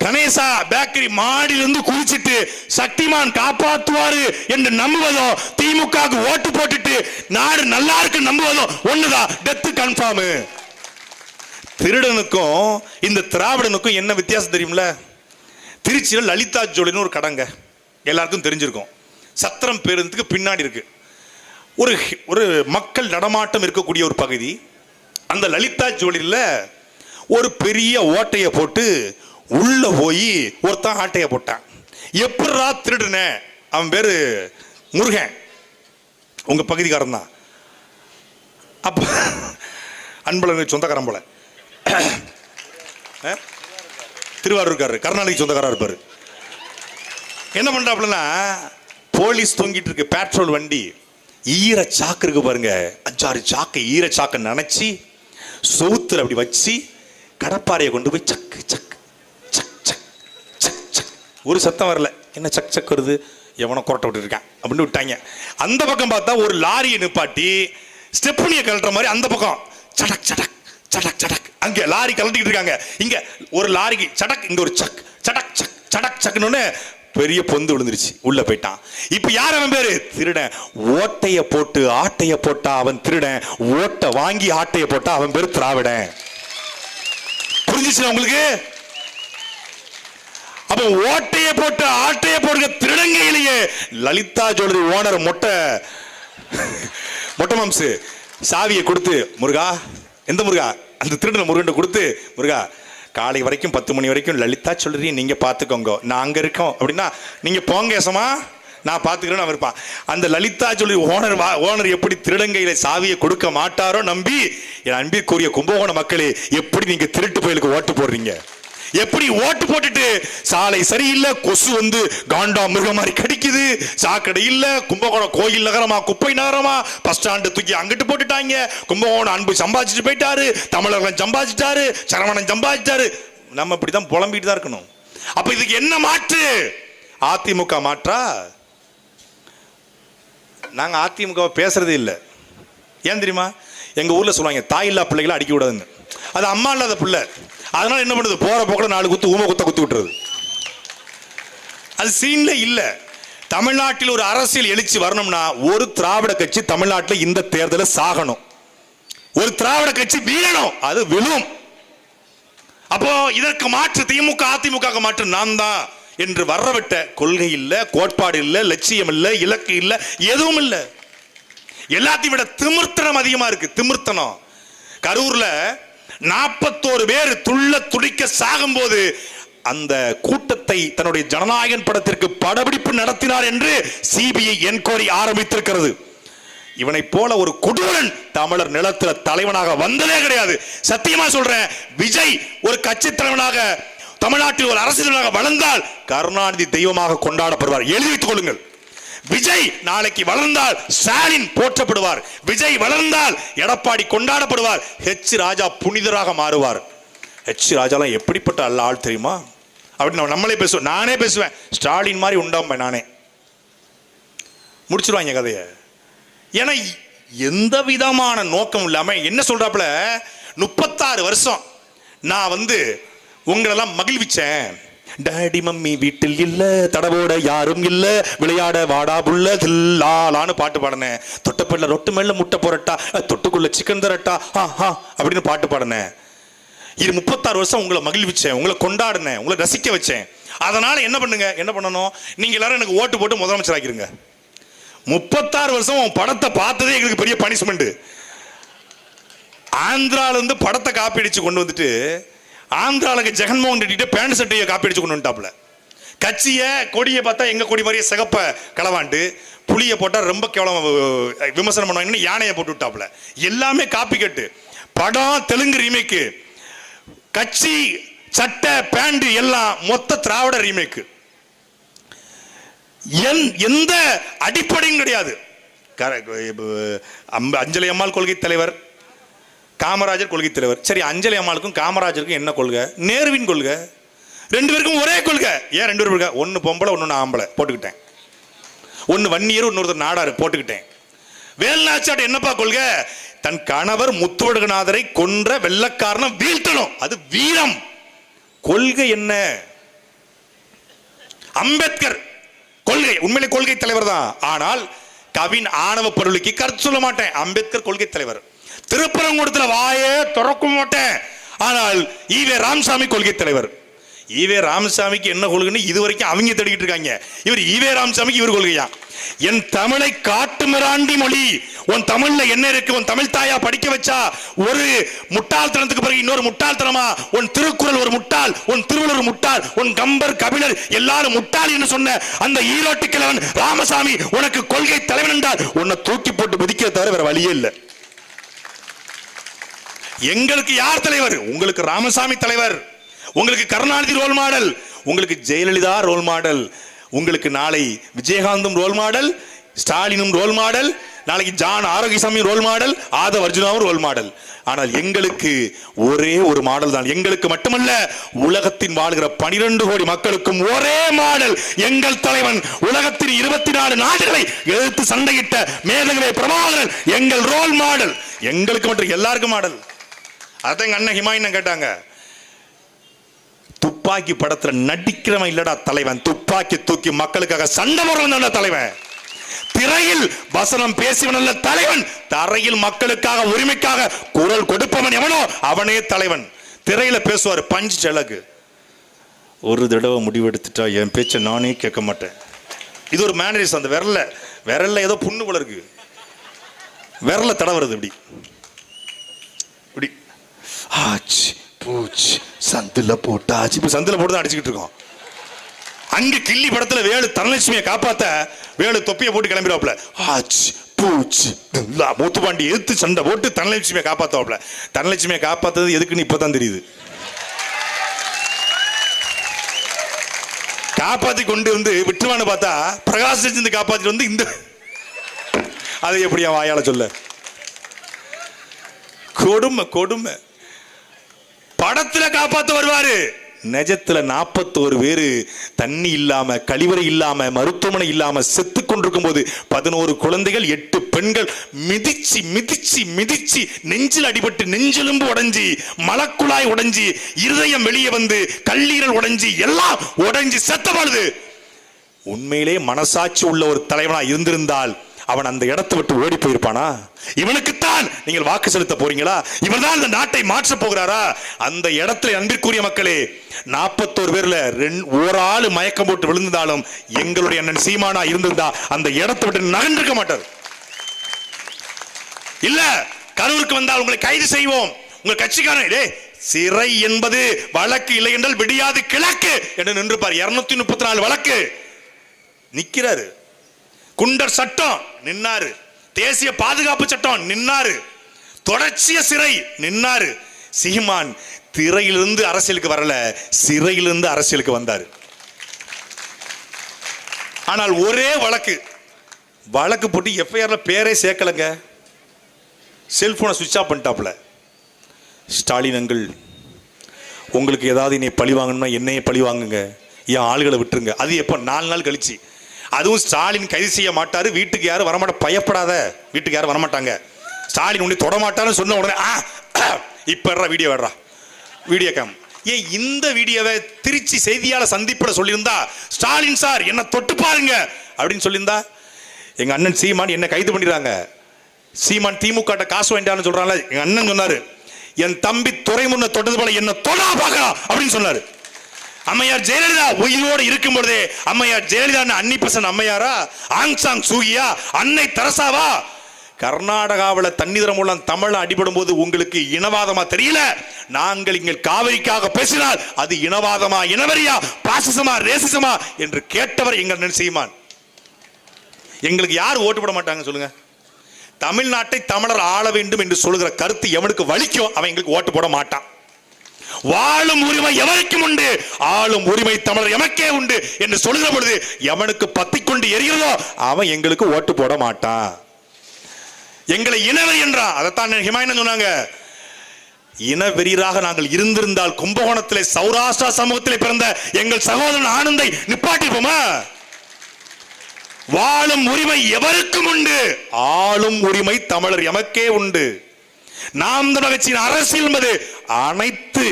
கணேசா பேக்கரி மாடியிலிருந்து குளிச்சிட்டு சக்திமான் காப்பாற்றுவாரு என்று நம்புவதோ, திமுக ஓட்டு போட்டுட்டு நாடு நல்லா இருக்கு நம்புவதோ ஒண்ணுதான். Death confirm. திருடனுக்கும் இந்த திராவிடனுக்கும் என்ன வித்தியாசம் தெரியும்ல? திருச்சியில் லலிதா ஜோலின்னு ஒரு கடைங்க, எல்லாருக்கும் தெரிஞ்சிருக்கும். சத்திரம் பேருந்துக்கு பின்னாடி இருக்கு. ஒரு மக்கள் நடமாட்டம் இருக்கக்கூடிய ஒரு பகுதி. அந்த லலிதா ஜோலியில் ஒரு பெரிய ஓட்டையை போட்டு உள்ள போய் ஒருத்தன் ஆட்டையை போட்டான். எப்படா திருடுன? அவன் பேரு முருகன், உங்க பகுதிக்காரன் தான். அப்ப அன்பழகன் சொந்தக்காரன் போல, திருவாரூர்காரர், கருணாநிதி சொந்தக்காரா இருப்பாரு. என்ன பண்றாப்புலன்னா, போலீஸ் தொங்கிட்டு இருக்கு பெட்ரோல் வண்டி, ஈர சாக்கு இருக்கு பாருங்க, 5-6 சாக்கு ஈர சாக்க நினைச்சு சோத்துல அப்படி வச்சு கடப்பாறையை கொண்டு போய் சக்கு சக்கு சக் சக் சக் சக். ஒரு சத்தம் வரல. என்ன சக் சக் வருது, எவனோ கொரட்டை விட்டு இருக்கான் அப்படின்னு விட்டாங்க. அந்த பக்கம் பார்த்தா ஒரு லாரியை நிப்பாட்டி ஸ்டெப்னியை கழட்டுற மாதிரி அந்த பக்கம் சடக் சடக் சடக் சடக், அங்க லாரி கலட்டிக்கிட்டு இருக்காங்க. இங்க ஒரு லாரிக்கு சடக், இங்க ஒரு சக் சடக் சக் சடக் சக்குன்னு பெரிய பொந்து விழுந்துருச்சு, உள்ள போயிட்டான். இப்ப யார் அவன் பேரு? திருடன். ஓட்டைய போட்டு ஆட்டைய போட்டா அவன் திருடன், ஓட்ட வாங்கி ஆட்டைய போட்டா அவன் பேரு திராவிடன். புரிஞ்சுச்சு உங்களுக்கு? அப்ப ஓட்டையை போட்டு ஆட்டையை போடுற திருடங்கையிலேயே லலிதா ஜுவல்லரி ஓனர் மொட்டை மாம்சு சாவியை கொடுத்து, முருகா, எந்த முருகா, அந்த திருடன முருகன் கொடுத்து, முருகா காலை வரைக்கும் 10 மணி வரைக்கும் லலிதா ஜுவல்லரி நீங்க பாத்துக்கோங்க, நான் அங்க இருக்கோம் அப்படின்னா நீங்க போங்க ஏசமா, நான் பாத்துக்கிறேன்னு இருப்பான். அந்த லலிதா ஜுவல்லரி ஓனர் எப்படி திருடங்கையில சாவியை கொடுக்க மாட்டாரோ நம்பி, என் அன்பிற்குரிய கும்பகோணம் மக்களே, எப்படி நீங்க திருட்டு பயலுக்கு ஓட்டு போடுறீங்க? எப்படி ஓட்டு போட்டுட்டு சாலை சரியில்லை, கொசு வந்து காண்டா மிருகம் மாதிரி கடிக்குது, சாக்கடை இல்ல, கும்பகோணம் கோயில் நகரமா குப்பை நகரமா, பஸ் ஸ்டாண்டு தூக்கி அங்கிட்டு போட்டுட்டாங்க, கும்பகோணம் அன்பு சம்பாதிச்சுட்டு போயிட்டாரு, தமிழர்கள் சம்பாதிச்சிட்டாரு, சரவணன் சம்பாதிச்சாரு. நம்ம இப்படிதான் புலம்பிட்டு தான் இருக்கணும். அப்ப இதுக்கு என்ன மாற்று? அதிமுக மாற்றா? நாங்க அதிமுக பேசுறதே இல்லை. ஏன் தெரியுமா? எங்க ஊர்ல சொல்லுவாங்க, தாய் இல்லா பிள்ளைகளை அடிக்க கூடாதுன்னு. அது அம்மா இல்லாத பிள்ளை, அதனால என்ன பண்ணுது, போற போக்கில் 4 குத்து ஊமை குத்தி விட்டுறது. அது சீன்ல இல்ல. தமிழ்நாட்டில் ஒரு அரசியல் எழுச்சி வரணும்னா ஒரு திராவிட கட்சி தமிழ்நாட்டில் இந்த தேர்தலை சாகணும், ஒரு திராவிட கட்சி வீழணும், அது விழும். அப்போ இதற்கு மாற்று திமுக அதிமுக மாற்று நான் தான் என்று வரவிட்ட கொள்கை இல்ல, கோட்பாடு இல்ல, லட்சியம் இல்ல, இலக்கு இல்ல, எதுவும் இல்ல. எல்லாத்தையும் விட திமிர்த்தனம் அதிகமா இருக்கு. திமிர்த்தனம். கரூர்ல 41 பேர் துள்ள துடிக்க சாகும் போது அந்த கூட்டத்தை தன்னுடைய ஜனநாயகன் படத்திற்கு படப்பிடிப்பு நடத்தினார் என்று சிபிஐ என்கொயரி ஆரம்பித்திருக்கிறது. இவனை போல ஒரு கொடூரன் தமிழர் நிலத்தில் தலைவனாக வந்ததே கிடையாது. சத்தியமா சொல்றேன், விஜய் ஒரு கட்சி தலைவனாக தமிழ்நாட்டில் ஒரு அரசியலாக வளர்ந்தால் கருணாநிதி தெய்வமாக கொண்டாடப்படுவார். எழுதி வைத்துக் கொள்ளுங்கள். விஜய் நாளைக்கு வளர்ந்தால் ஸ்டாலின் போற்றப்படுவார். விஜய் வளர்ந்தால் எடப்பாடி கொண்டாடப்படுவார். ஹெச் ராஜா புனிதராக மாறுவார். ஹெச் ராஜாலாம் எப்படிப்பட்ட அல்ல ஆள் தெரியுமா? அப்படி நம்மளே பேசுவோம், நானே பேசுவேன், ஸ்டாலின் மாதிரி உண்டாம் நானே. முடிச்சிருவாங்க கதைய. ஏன்னா எந்த விதமான நோக்கம் இல்லாம என்ன சொல்றாப்புல, 36 வருஷம் நான் வந்து உங்களெல்லாம் மகிழ்விச்சேன். டாடி மம்மி வீட்டில் இல்ல, தடவோட யாரும் இல்ல, விளையாட வாடா புள்ள தில்லாலான்னு பாட்டு பாடினேன். தொட்டப்பள்ள ரொட்டு மேல முட்டை போறட்டா, தொட்டுக்குள்ள சிக்கன் தரட்டா அப்படின்னு பாட்டு பாடினேன். இது 36 வருஷம் உங்களை மகிழ்விச்சேன், உங்களை கொண்டாடினேன், உங்களை ரசிக்க வச்சேன். அதனால என்ன பண்ணுங்க, என்ன பண்ணணும், நீங்க எல்லாரும் எனக்கு ஓட்டு போட்டு முதலமைச்சர் ஆக்கிருங்க. 36 வருஷம் உன் படத்தை பார்த்ததே எங்களுக்கு பெரிய பனிஷ்மெண்ட். ஆந்திரால இருந்து படத்தை காப்பி அடிச்சு கொண்டு வந்துட்டு ஆந்திராவுக்கு ஜெகன்மோகன் ரெட்டிட்ட பேண்ட் சட்டையை காப்பி அடிச்சு கொண்டு வந்துட்டாப்ல. கட்சியை கொடியை பார்த்தா எங்க கொடி மாதிரியே சிகப்ப களவாண்டு, புளியை போட்டா ரொம்ப கேவலம் விமர்சனம் பண்ணுவாங்கன்னு யானையை போட்டு விட்டாப்ல. எல்லாமே காப்பி கட்டு. படம் தெலுங்கு ரீமேக்கு, கட்சி சட்டை பேண்ட் எல்லாம் மொத்த திராவிட ரீமேக்கு. எந்த அடிப்படையும் கிடையாது. அஞ்சலி அம்மாள் கொள்கை தலைவர், காமராஜர் கொள்கை தலைவர். சரி, அஞ்சலி அம்மாளுக்கும் காமராஜருக்கும் என்ன கொள்கை? நேருவின் கொள்கை. 2 பேருக்கும் ஒரே கொள்கை. ஏன் 2 பேரும் இருக்கா? ஒன்னு பொம்பளை, ஒன்னு ஆம்பளை போட்டுக்கிட்டேன். ஒன்னு வன்னியர், இன்னொருத்தர் நாடாரு போட்டுக்கிட்டேன். வேல்நாச்சியார் என்னப்பா கொள்கை? தன் கணவர் முத்துவடுகநாதரை கொன்ற வெள்ளக்காரனை வீழ்த்தணும், அது வீரம். கொள்கை என்ன? அம்பேத்கர் கொள்கை உண்மையிலே கொள்கை தலைவர் தான். ஆனால் கவின் ஆணவ பொருளுக்கு கருத்து சொல்ல மாட்டேன். அம்பேத்கர் கொள்கை தலைவர். திருப்பரங்குன்றத்தில் வாயே திறக்க மாட்டேன். ஆனால் ஈவே ராமசாமி கொள்கை தலைவர். ஈவே ராமசாமிக்கு என்ன கொள்கைன்னு இதுவரைக்கும் அவங்க தேடிக்கிட்டு இருக்காங்க. இவர் ஈவே ராமசாமிக்கு இவர் கொள்கையா? என் தமிழை காட்டு மிராண்டி மொழி, உன் தமிழ்ல என்ன இருக்கு, உன் தமிழ் தாயா படிக்க வச்சா ஒரு முட்டாள்தனத்துக்கு பிறகு இன்னொரு முட்டாள்தனமா? உன் திருக்குறள் ஒரு முட்டாள், உன் திருவள்ளுவர் முட்டாள், உன் கம்பர் கபிலர் எல்லாரும் முட்டாள் என்று சொன்ன அந்த ஈரோட்டு கிழவன் ராமசாமி உனக்கு கொள்கை தலைவன் என்றால் உன்னை தூக்கி போட்டு மிதிக்க தவிர வேற வழியே இல்லை. எங்களுக்கு யார் தலைவர்? உங்களுக்கு ராமசாமி தலைவர், உங்களுக்கு கருணாநிதி ரோல் மாடல், உங்களுக்கு ஜெயலலிதா ரோல் மாடல், உங்களுக்கு நாளை விஜயகாந்தும் ரோல் மாடல், ஸ்டாலினும் ரோல் மாடல், நாளைக்கு ஜான் ஆரோக்கியசாமி ரோல் மாடல், ஆதவ் அர்ஜுனாவும் ரோல் மாடல். ஆனால் எங்களுக்கு ஒரே ஒரு மாடல் தான். எங்களுக்கு மட்டுமல்ல, உலகத்தின் வாழ்கிற 12 கோடி மக்களுக்கும் ஒரே மாடல். எங்கள் தலைவன் உலகத்தின் 24 நாடுகளை எதிர்த்து சண்டையிட்ட மேதகவே பிரபாகரன் எங்கள் ரோல் மாடல். எங்களுக்கு மட்டும் எல்லாருக்கும் மாடல். அதான் எங்க அண்ணன் ஹிமாயின் கேட்டாங்க, துப்பாக்கி படத்துல நடிக்கிறவன் இல்லடா தலைவன், துப்பாக்கி தூக்கி மக்களுக்காக சண்டை போடுறவன் தலைவன். திரையில் வசனம் பேசியவன் அல்ல தலைவன், தரையில் மக்களுக்காக உரிமைக்காக குரல் கொடுப்பவன் எவனோ அவனே தலைவன். திரையில பேசுவார் பஞ்ச் செலகு, ஒரு தடவை முடிவெடுத்துட்டா என் பேச்சை நானே கேட்க மாட்டேன். இது ஒரு மேனரிஸ். அந்த விரல்ல ஏதோ புண்ணு போல இருக்கு. விரல தடவுறது இப்படி இப்படி ஆச்சு பூச்சி சந்தில போட்டாச்சு. இப்ப சந்தில போட்டு தான் அடிச்சுக்கிட்டு இருக்கோம். அங்க கிள்ளி படத்துல வேலு தனலட்சுமியை காப்பாத்த வேலு தொப்பியை போட்டு கிளம்பிடுவாப்ல. ஆச்சு பூச்சி மூத்துப்பாண்டி எதிர்த்து சண்டை போட்டு தனலட்சுமியை காப்பாத்துவாப்ல. தனலட்சுமியை காப்பாத்தது எதுக்குன்னு இப்பதான் தெரியுது. காப்பாத்தி கொண்டு வந்து விட்டுருவான்னு பார்த்தா பிரகாஷ் காப்பாத்திட்டு வந்து இந்த அதை எப்படி வாயால சொல்ல. கொடுமை கொடுமை. படத்துல காப்பாத்த வருவாரு, நிஜத்துல 41 பேரு தண்ணி இல்லாம கழிவறை இல்லாம மருத்துவமனை இல்லாம செத்து கொண்டிருக்கும் போது 11 குழந்தைகள் 8 பெண்கள் மிதிச்சு மிதிச்சு மிதிச்சு நெஞ்சில் அடிபட்டு நெஞ்செலும்பு உடைஞ்சி மலக்குழாய் உடைஞ்சி இருதயம் வெளியே வந்து கல்லீரல் உடைஞ்சி எல்லாம் உடைஞ்சி செத்த பொழுது உண்மையிலே மனசாட்சி உள்ள ஒரு தலைவனா இருந்திருந்தால் அவன் அந்த இடத்தை விட்டு ஓடி போயிருப்பானா? இவனுக்குத்தான் நீங்கள் வாக்கு செலுத்த போறீங்களா? இவர்தான் இந்த நாட்டை மாற்ற போகிறாரா? அந்த இடத்துல அன்பிற்குரிய மக்களே 41 பேர்ல ஒரு ஆளு மயக்கம் போட்டு விழுந்தாலும் எங்களுடைய அண்ணன் சீமானா இருந்திருந்தா அந்த இடத்தை விட்டு நகர்ந்திருக்க மாட்டார். இல்ல கரூருக்கு வந்தால் உங்களை கைது செய்வோம், உங்க கட்சிக்காரன் சிறை என்பது வழக்கு இல்லை என்றால் விடியாது கிழக்கு என்று நின்றுப்பார். 234 வழக்கு நிக்கிறாரு. குண்டர் சட்டம் நின்னாரு, தேசிய பாதுகாப்பு சட்டம் நின்னாரு, தொடர்ச்சிய சிறை நின்னாரு. சீமான் திரையிலிருந்து அரசியலுக்கு வரல, சிறையிலிருந்து அரசியலுக்கு வந்தாரு. ஆனால் ஒரே வழக்கு போட்டு எஃப்ஐஆர்ல பேரே சேர்க்கலங்க. செல்போனை சுவிட்ச் ஆஃப் பண்ணிட்டாப்ல. ஸ்டாலின் அங்கிள், உங்களுக்கு ஏதாவது என்னை பழி வாங்கணும்னா என்னையே பழி வாங்குங்க, என் ஆளுகளை விட்டுருங்க. அது எப்போ? 4 நாள் கழிச்சு. அதுவும் ஸ்டாலின் கைது செய்ய மாட்டாரு, வீட்டுக்கு யாரும் வரமாட்ட, பயப்படாத, வீட்டுக்கு யாரும் வரமாட்டாங்க, ஸ்டாலின் உன்னை தொடமாட்டான்னு சொன்ன உடனே இப்ப வீடியோ வேடுறா, வீடியோ கேம். ஏன் இந்த வீடியோவை திருச்சி செய்தியாளர் சந்திப்பிட சொல்லியிருந்தா, ஸ்டாலின் சார் என்ன தொட்டு பாருங்க அப்படின்னு சொல்லியிருந்தா, எங்க அண்ணன் சீமான் என்ன கைது பண்ணிடுறாங்க. சீமான் திமுக காசு வேண்டான்னு சொல்றாங்க. எங்க அண்ணன் சொன்னாரு, என் தம்பி துரைமுன்ன தொட்டது போல என்ன தொடா பார்க்கலாம் அப்படின்னு சொன்னாரு. அம்மையார் ஜெயலலிதா உயிரோடு இருக்கும் பொழுதே அம்மையார் ஜெயலலிதா அன்னி பெசன்ட் அம்மையாரா, ஆங் சாங் சூகியா, அன்னை தெரசாவா? கர்நாடகாவில் தண்ணீர் மூலம் தமிழ் அடிபடும் போது உங்களுக்கு இனவாதமா தெரியல? நாங்கள் இங்கே காவிரிக்காக பேசினால் அது இனவாதமா, இனவரியா, பாசிசமா, ரேசிசமா என்று கேட்டவர் எங்கள் சீமான். எங்களுக்கு யார் ஓட்டு போட மாட்டாங்க சொல்லுங்க? தமிழ்நாட்டை தமிழர் ஆள வேண்டும் என்று சொல்லுகிற கருத்து எவனுக்கு வலிக்கும் அவன் எங்களுக்கு ஓட்டு போட மாட்டான். வாழும் உரிமை எவருக்கும் உண்டு, ஆளும் உரிமை தமிழர் எமக்கே உண்டு என்று சொல்லுகிற பொழுது எவனுக்கு பத்திக்கொண்டு எரிகிறதோ அவன் எங்களுக்கு ஓட்டு போட மாட்டான். எங்களை இனவெறி என்றான். அதைத்தான் ஹிமாயன் சொன்னாங்க. இனவெறியராக நாங்கள் இருந்திருந்தால் கும்பகோணத்திலே சௌராஷ்டிரா சமூகத்திலே பிறந்த எங்கள் சகோதரன் ஆனந்தை நிப்பாட்டிப்போமா? வாழும் உரிமை எவருக்கும் உண்டு, ஆளும் உரிமை தமிழர் எமக்கே உண்டு. நாம் தமிழர் கட்சியின் அரசியல் என்பது அனைத்து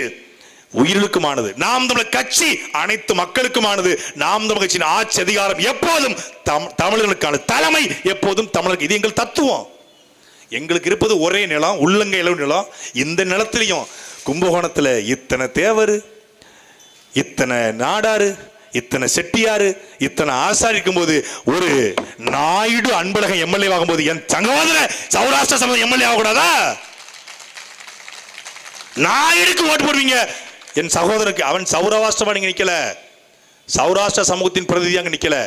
உயிர்களுக்குமானது. நாம் தமிழர் கட்சி அனைத்து மக்களுக்குமானது. நாம் தமிழர் கட்சியின் ஆட்சி அதிகாரம் எப்போதும் தமிழர்களுக்கான, தலைமை எப்போதும் தமிழருக்கு. இது எங்கள் தத்துவம். எங்களுக்கு இருப்பது ஒரே நிலம், உள்ளங்கை அளவு நிலம். இந்த நிலத்திலையும் கும்பகோணத்தில் இத்தனை தேவர், இத்தனை நாடாரு, இத்தனை செட்டியாரு, இத்தனை ஆசாரி இருக்கும் போது ஒரு நாயுடு அன்பழகன் எம்எல்ஏ ஆகும் போது என் சகோதர சௌராஷ்டிரா சமூகம் எம்எல்ஏ ஆகக்கூடாதா? நாயுடுக்கு ஓட்டு போடுவீங்க, என் சகோதரருக்கு. அவன் சௌராஷ்டிரமா நீங்க நிக்கல, சௌராஷ்டிரா சமூகத்தின் பிரதிநிதியாக நிக்கல.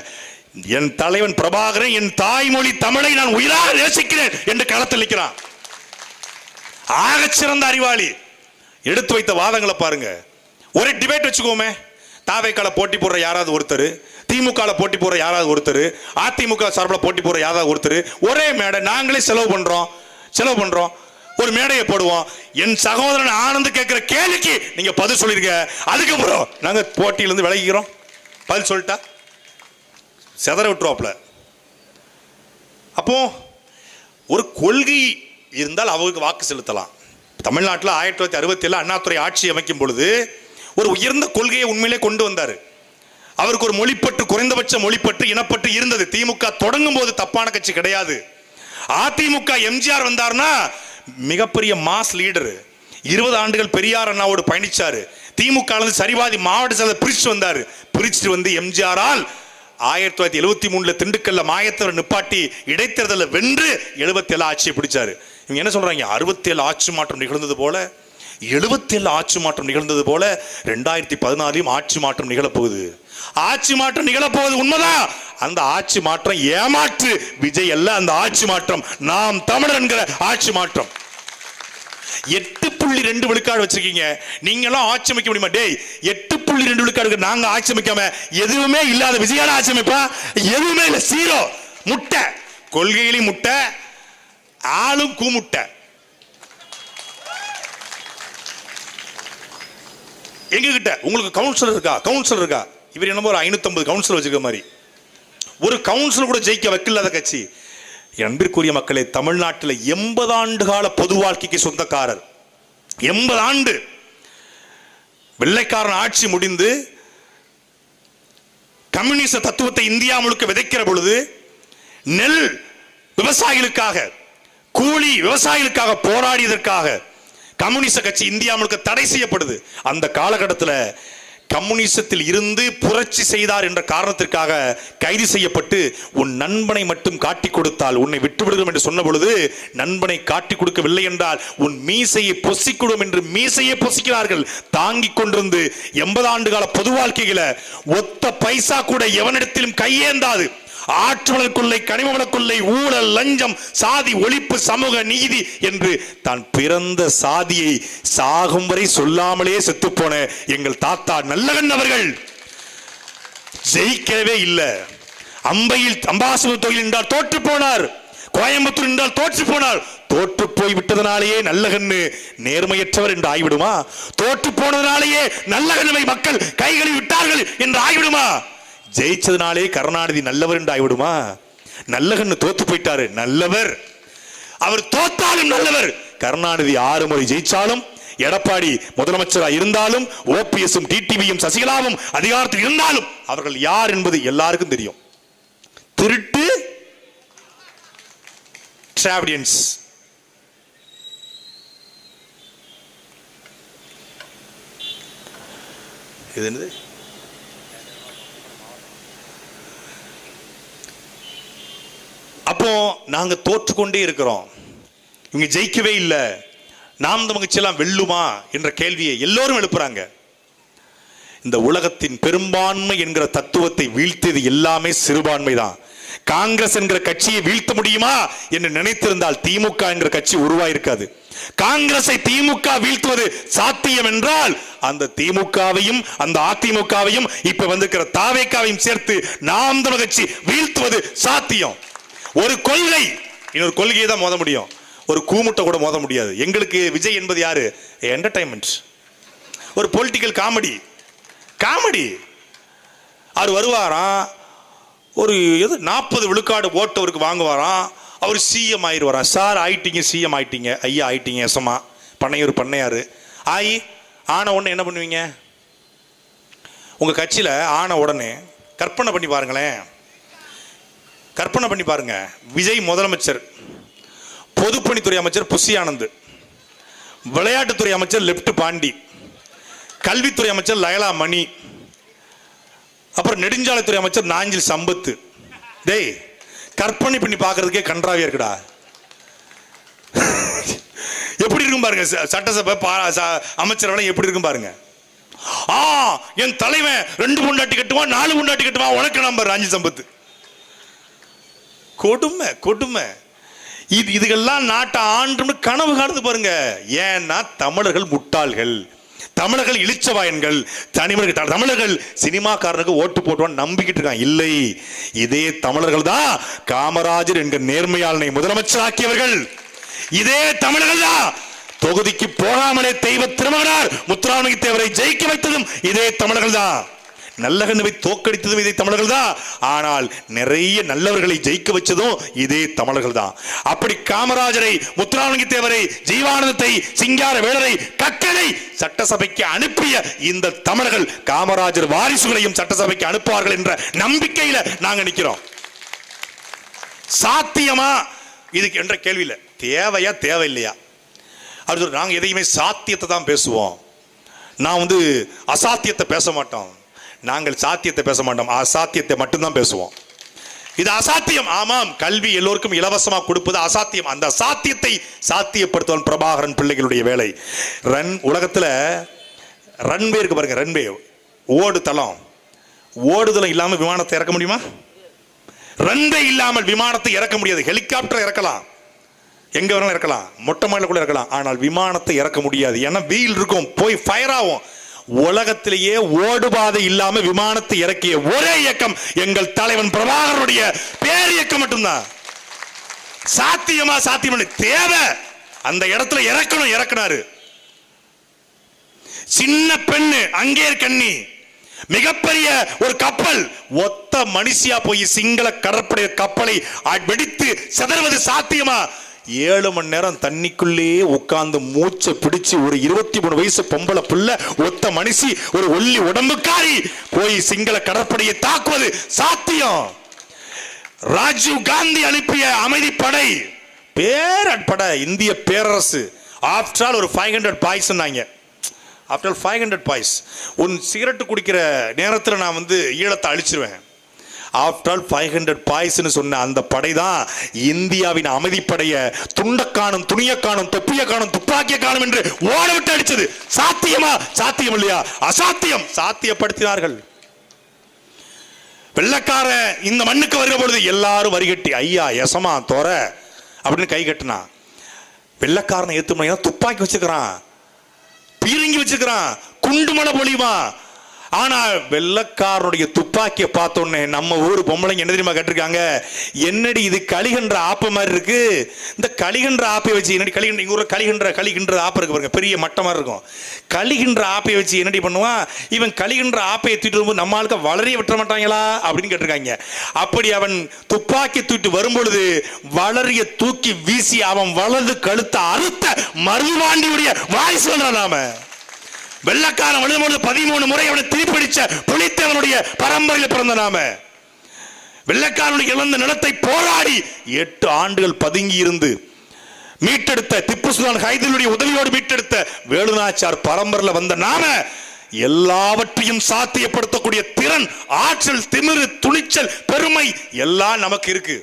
என் தலைவன் பிரபாகரன் என் தாய்மொழி தமிழை நான் உயிராக நேசிக்கிறேன் என்று களத்தில் நிற்கிறான். ஆகச்சிறந்த அறிவாளி. எடுத்து வைத்த வாதங்களை பாருங்க. ஒரு டிபேட் வச்சுக்கோமே, தாவேக்கால போட்டி போடுற யாராவது ஒருத்தர், திமுக போட்டி போடுற யாராவது ஒருத்தர், அதிமுக சார்பில் போட்டி போடுற யாராவது ஒருத்தர், ஒரே மேடை நாங்களே செலவு பண்றோம், ஒரு மேடையை போடுவோம். என் சகோதரன் ஆனந்த் கேட்கிற கேள்விக்கு நீங்க பதில் சொல்லிருங்க, அதுக்கப்புறம் நாங்க போட்டியிலிருந்து விலகிக்கிறோம். பதில் சொல்லிட்டா செதற விட்டுருவாப்ல. அப்போ ஒரு கொள்கை இருந்தால் அவருக்கு வாக்கு செலுத்தலாம். தமிழ்நாட்டில் 1967 அண்ணாதுரை ஆட்சி அமைக்கும் பொழுது ஒரு உயர்ந்த கொள்கையை உண்மையிலே கொண்டு வந்தார். அவருக்கு ஒரு மொழிப்பற்று, குறைந்தபட்ச மொழிப்பற்று, இனப்பற்று இருந்தது. திமுக தொடங்கும் போது தப்பான கட்சி கிடையாது. அதிமுக எம்ஜிஆர் வந்தார்னா மிகப்பெரிய மாஸ் லீடர். 20 ஆண்டுகள் பெரியார் அண்ணாவோடு பயணிச்சாரு. திமுக சரிவாதி மாவட்ட செயலர் பிரிச்சு வந்தாரு. பிரிச்சுட்டு வந்து எம்ஜிஆரால் 1973 திண்டுக்கல்ல மாயத்தவர் நிப்பாட்டி இடைத்தேர்தலில் வென்று 77 ஆட்சியை பிடிச்சாரு. இவங்க என்ன சொல்றாங்க, 67 ஆட்சி மாற்றம் நிகழ்ந்தது போல 77 ஆட்சி மாற்றம் நிகழ்ந்தது போல 2014 ஆட்சி மாற்றம் நிகழப்போகுது. ஆட்சி மாற்றம் நிகழப்போகுது உண்மைதான். அந்த ஆட்சி மாற்றம் ஏமாற்று விஜய் அல்ல, அந்த ஆட்சி மாற்றம் நாம் தமிழர் என்கிற ஆட்சி மாற்றம். 8.2 விழுக்காடு வச்சிருக்கீங்க, நீங்க எல்லாம் ஆட்சி அமைக்க முடியுமா? டேய், 8.2 விழுக்காடு நாங்க ஆட்சி அமைக்காம எதுவுமே இல்லாத விஜயான ஆட்சி அமைப்பா? எதுவுமே இல்ல, சீரோ. முட்டை, கொள்கையிலும் முட்டை, ஆளும் கூமுட்டை. எங்க கிட்ட உங்களுக்கு கவுன்சிலர் இருக்கா? கவுன்சிலர் இருக்கா? இவர் என்னமோ ஒரு 550 கவுன்சிலர் வச்சிருக்க மாதிரி. ஒரு கவுன்சிலர் கூட ஜெயிக்க வைக்கலாத கட்சி. அன்பிற்குரிய மக்களே, தமிழ்நாட்டில் 80 ஆண்டு கால பொது வாழ்க்கைக்கு சொந்தக்காரர். 80 ஆண்டு வெள்ளைக்காரன் ஆட்சி முடிந்து கம்யூனிஸ்ட் தத்துவத்தை இந்தியா முழுக்க விதைக்கிற பொழுது நெல் விவசாயிகளுக்காக, கூலி விவசாயிகளுக்காக போராடியதற்காக கம்யூனிஸ்ட் கட்சி இந்தியா முழுக்க தடை செய்யப்படுது. அந்த காலகட்டத்தில் கம்யூனிசத்தில் இருந்து புரட்சி செய்தார் என்ற காரணத்திற்காக கைது செய்யப்பட்டு, உன் நண்பனை மட்டும் காட்டி கொடுத்தால் உன்னை விட்டுவிடுகிறோம் என்று சொன்ன பொழுது, நண்பனை காட்டி கொடுக்கவில்லை என்றால் உன் மீசையை பொசிக்கிடும் என்று மீசையை பொசிக்கிறார்கள். தாங்கிக் கொண்டிருந்து 80 ஆண்டு கால பொது வாழ்க்கையில ஒத்த பைசா கூட எவனிடத்திலும் கையேந்தாது. ஆற்றுவள கொள்ளை, கனிம வள கொள்ளை, ஊழல், லஞ்சம், சாதி ஒழிப்பு, சமூக நீதி என்று தான் பிறந்த சாதியை சாகும் வரை சொல்லாமலே செத்து போன எங்கள் தாத்தா நல்லகண்ண அவர்கள் ஜெயிக்கவே இல்லை. அம்பையில் அம்பாசமுத்திர தொகுதியில் என்றால் தோற்று போனார். கோயம்புத்தூர் என்றால் தோற்று போனார். தோற்று போய் விட்டதனாலேயே நல்லகண்ணு நேர்மையற்றவர் என்று ஆய்விடுமா? தோற்று போனதனாலேயே நல்லகண்ணை மக்கள் கைகளில் விட்டார்கள் என்று ஆய்விடுமா? ஜெயிச்சதுனாலே கருணாநிதி நல்லவர் என்று ஆய்விடுமா? நல்லகண்ணு தோத்து போயிட்டாரு, நல்லவர். அவர் தோத்தாலும் நல்லவர். கருணாநிதி 6 முறை ஜெயிச்சாலும், எடப்பாடி முதலமைச்சராக இருந்தாலும், ஓபிஎஸும் டிடிவியும் சசிகலாவும் அதிகாரத்தில் இருந்தாலும் அவர்கள் யார் என்பது எல்லாருக்கும் தெரியும். திருட்டு டிராவிடியன்ஸ். இது என்னது? அப்போ நாங்க தோற்றுக்கொண்டே இருக்கிறோம், இவங்க ஜெயிக்கவே இல்லை, நாம் நமக்கு எல்லாம் வெல்லுமா என்ற கேள்வியை எல்லோரும் எழுப்புறாங்க. இந்த உலகத்தின் பெரும்பான்மை என்கிற தத்துவத்தை வீழ்த்தியது எல்லாமே சிறுபான்மை தான். காங்கிரஸ் என்கிற கட்சியை வீழ்த்த முடியுமா என்று நினைத்திருந்தால் திமுக என்கிற கட்சி உருவாயிருக்காது. காங்கிரஸை திமுக வீழ்த்துவது சாத்தியம் என்றால் அந்த திமுகவையும் அந்த அதிமுகவையும் இப்ப வந்திருக்கிற தாவேக்காவையும் சேர்த்து நாம் தமிழர் கட்சி வீழ்த்துவது சாத்தியம். ஒரு கொள்கை இன்னொரு கொள்கையை தான் மோத முடியும், ஒரு கூமுட்டை கூட மோத முடியாது. எங்களுக்கு விஜய் என்பது யாரு? என்டர்டைன்மெண்ட், ஒரு பொலிட்டிக்கல் காமெடி. அவர் வருவாராம், ஒரு 40 விழுக்காடு ஓட்டு அவருக்கு வாங்குவாராம், அவர் சிஎம் ஆயிடுவாராம். சார் ஆயிட்டீங்க, சிஎம் ஆயிட்டீங்க, ஐயா ஆயிட்டீங்க, எசமா பண்ணையூர் பண்ணையாரு ஆன உடனே என்ன பண்ணுவீங்க? உங்க கட்சியில ஆன உடனே கற்பனை பண்ணி பாருங்களேன், கற்பனை பண்ணி பாருங்க. விஜய் முதலமைச்சர், பொதுப்பணித்துறை அமைச்சர் புஷி ஆனந்த், விளையாட்டுத்துறை அமைச்சர் லெப்ட் பாண்டி, கல்வித்துறை அமைச்சர் லயலா மணி, அப்புறம் நெடுஞ்சாலைத்துறை அமைச்சர் நாஞ்சில் சம்பத்து. டேய், கற்பனை பண்ணி பார்க்கறதுக்கே கன்றாவியா இருக்குடா. எப்படி இருக்கும் பாருங்க சட்டசபை அமைச்சர்கள் எப்படி இருக்கும் பாருங்க. என் தலைவன் 2 பொண்டாட்டி கட்டுவான், 4 பொண்டாட்டி கட்டுவான், உனக்கு நம்பர் நாஞ்சில் சம்பத்து. கொடுமை கொடுமை. இதுகெல்லாம் நாட்டை ஆண்டு கனவு காணுது பாருங்க. ஏன்னா தமிழர்கள் முட்டாள்கள், தமிழர்கள் இளிச்சவாயன்கள், தமிழர்கள் சினிமாக்காரனுக்கு ஓட்டு போட்டுவான்னு நம்பிக்கிட்டு இருக்கான். இல்லை, இதே தமிழர்கள் தான் காமராஜர் என்கிற நேர்மையாளனை முதலமைச்சராக்கியவர்கள். இதே தமிழர்கள் தான் தொகுதிக்கு போகாமலே தெய்வ திருமகனார் முத்துராமலிங்க தேவரை ஜெயிக்க வைத்ததும் இதே தமிழர்கள் தான். நல்லகண்ணுவை தோக்கடித்ததும் இதே தமிழர்கள் தான். ஆனால் நிறைய நல்லவர்களை ஜெயிக்க வச்சதும் இதே தமிழர்கள் தான். அப்படி காமராஜரை, முத்துராமலிங்க தேவரை, ஜீவானந்தத்தை, சிங்கார வேலரை, கக்கனை சட்டசபைக்கு அனுப்பிய இந்த தமிழர்கள் காமராஜர் வாரிசுகளையும் சட்டசபைக்கு அனுப்புவார்கள் என்ற நம்பிக்கையில நாங்க நிக்கிறோம். சாத்தியமா இதுக்கு என்ற கேள்வியில தேவையா தேவையில்லையா? நாங்க எதையுமே சாத்தியத்தை தான் பேசுவோம். நான் வந்து அசாத்தியத்தை பேச மாட்டோம், நாங்கள் சாத்தியத்தை பேச மாட்டோம், அசாத்தியத்தை மட்டும்தான் பேசுவோம். இது அசாத்தியம். ஆமாம், கல்வி எல்லோருக்கும் இலவசமாக கொடுப்பது அசாத்தியம். அந்த சாத்தியத்தை சாத்தியப்படுத்துவன் பிரபாகரன் பிள்ளைகளுடைய வேலை. உலகத்தில் ரன்வே இருக்கு பாருங்க, ரன்வே ஓடுதளம். ஓடுதளம் இல்லாமல் விமானத்தை இறக்க முடியுமா? ரன்வே இல்லாமல் விமானத்தை இறக்க முடியாது. ஹெலிகாப்டர் இறக்கலாம், எங்க வேணாலும் இறக்கலாம், மொட்டை மாடில கூட இறக்கலாம். ஆனால் விமானத்தை இறக்க முடியாது. ஏன்னா வீல் இருக்கும், போய் ஃபயர் ஆகும். உலகத்திலேயே ஓடுபாதை இல்லாம விமானத்தை இறக்கிய ஒரே இயக்கம் எங்கள் தலைவன் பிரபாகரனுடைய பேர் இயக்கம் மட்டும்தான். சாத்தியமா? சாத்தியம் தேவை, அந்த இடத்துல இறக்கணும், இறக்கினாரு. சின்ன பெண்ணு அங்கே கண்ணி, மிகப்பெரிய ஒரு கப்பல், ஒத்த மனுஷியா போய் சிங்கள கடற்படை கப்பலை வெடித்து சிதறுவது சாத்தியமா? 7 மணி நேரம் தண்ணிக்குள்ளே உட்கார்ந்து மூச்சை பிடிச்சு ஒரு 23 வயசு பொம்பளை பிள்ளை, ஒத்த மனுஷி, ஒரு ஒல்லி உடம்புக்காரி போய் சிங்கள கடற்படையை தாக்குவது சாத்தியம். ராஜீவ் காந்தி அனுப்பிய அமைதிப்படை, பேரட்படை, இந்திய பேரரசு. ஆஃப்டர் ஆல் ஒரு 500 பாய்ஸ் சொன்னாங்க. After all 500 boys. ஒரு சிகரெட் குடிக்கிற நேரத்தில் நான் வந்து ஈழத்தை அழிச்சிருவேன். ஆஃப்டர் ஆல் 500 பாய்ஸ்னு சொன்ன அந்த படை தான் இந்தியாவின் அமைதிப்படையை துண்டக்கானும், துணியக்கானும், தொப்பியக்கானும், துப்பாக்கியக்கானும் என்று ஓட விட்டு அடிச்சது. சாத்தியமா? சாத்தியம் இல்லையா? அசாத்தியம். சாத்தியப்படுத்தினார்கள். வெள்ளக்கார இந்த மண்ணுக்கு வருகிற பொழுது எல்லாரும் வரிகட்டி ஐயா எசமா தோற அப்படின்னு கை கட்டினா. வெள்ளக்காரனை ஏத்து துப்பாக்கி வச்சுக்கிறான், பீரங்கி வச்சுக்கிறான், குண்டுமலை பொழிவான். ஆனா வெள்ளக்காரனுடைய துப்பாக்கியை பார்த்தோன்னே நம்ம ஊர் பொம்பளைங்க என்ன தெரியுமா கேட்டிருக்காங்க? என்னடி இது கலிகன்ற ஆப்ப மாதிரி இருக்கு, இந்த கலிகன்ற ஆப்பை வச்சு என்னடி கலிகன்ற, இங்க ஒரு கலிகின்ற ஆப்ப இருக்கு பாருங்க, பெரிய மட்டை மாதிரி இருக்கும். கலிகின்ற ஆப்பையை வச்சு என்னடி பண்ணுவான் இவன்? கலிகின்ற ஆப்பையை தூக்கிட்டு வரும்போது நம்ம ஆளுக்கு வளரைய விட்டுற மாட்டாங்களா அப்படின்னு கேட்டிருக்காங்க. அப்படி அவன் துப்பாக்கி தூக்கிட்டு வரும்பொழுது வளரிய தூக்கி வீசி அவன் வலது கழுத்த அறுத்த மருதுபாண்டியுடைய வாரிசு நாம. வெள்ளக்காரன் வழுதும்போது 13 முறை அவனை திருப்பிடிச்ச புலித்தேவனுடைய பரம்பரையில் பிறந்த நாம. வெள்ளக்காரனுடைய இழந்த நிலத்தை போராடி 8 ஆண்டுகள் பதுங்கி இருந்து மீட்டெடுத்த திப்பு சுல்தான் ஹைதருடைய உதவியோடு மீட்டெடுத்த வேலுநாச்சியார் பரம்பரையில் வந்த நாம. எல்லாவற்றையும் சாத்தியப்படுத்தக்கூடிய திறன், ஆற்றல், திமிரு, துணிச்சல், பெருமை எல்லாம் நமக்கு இருக்கு.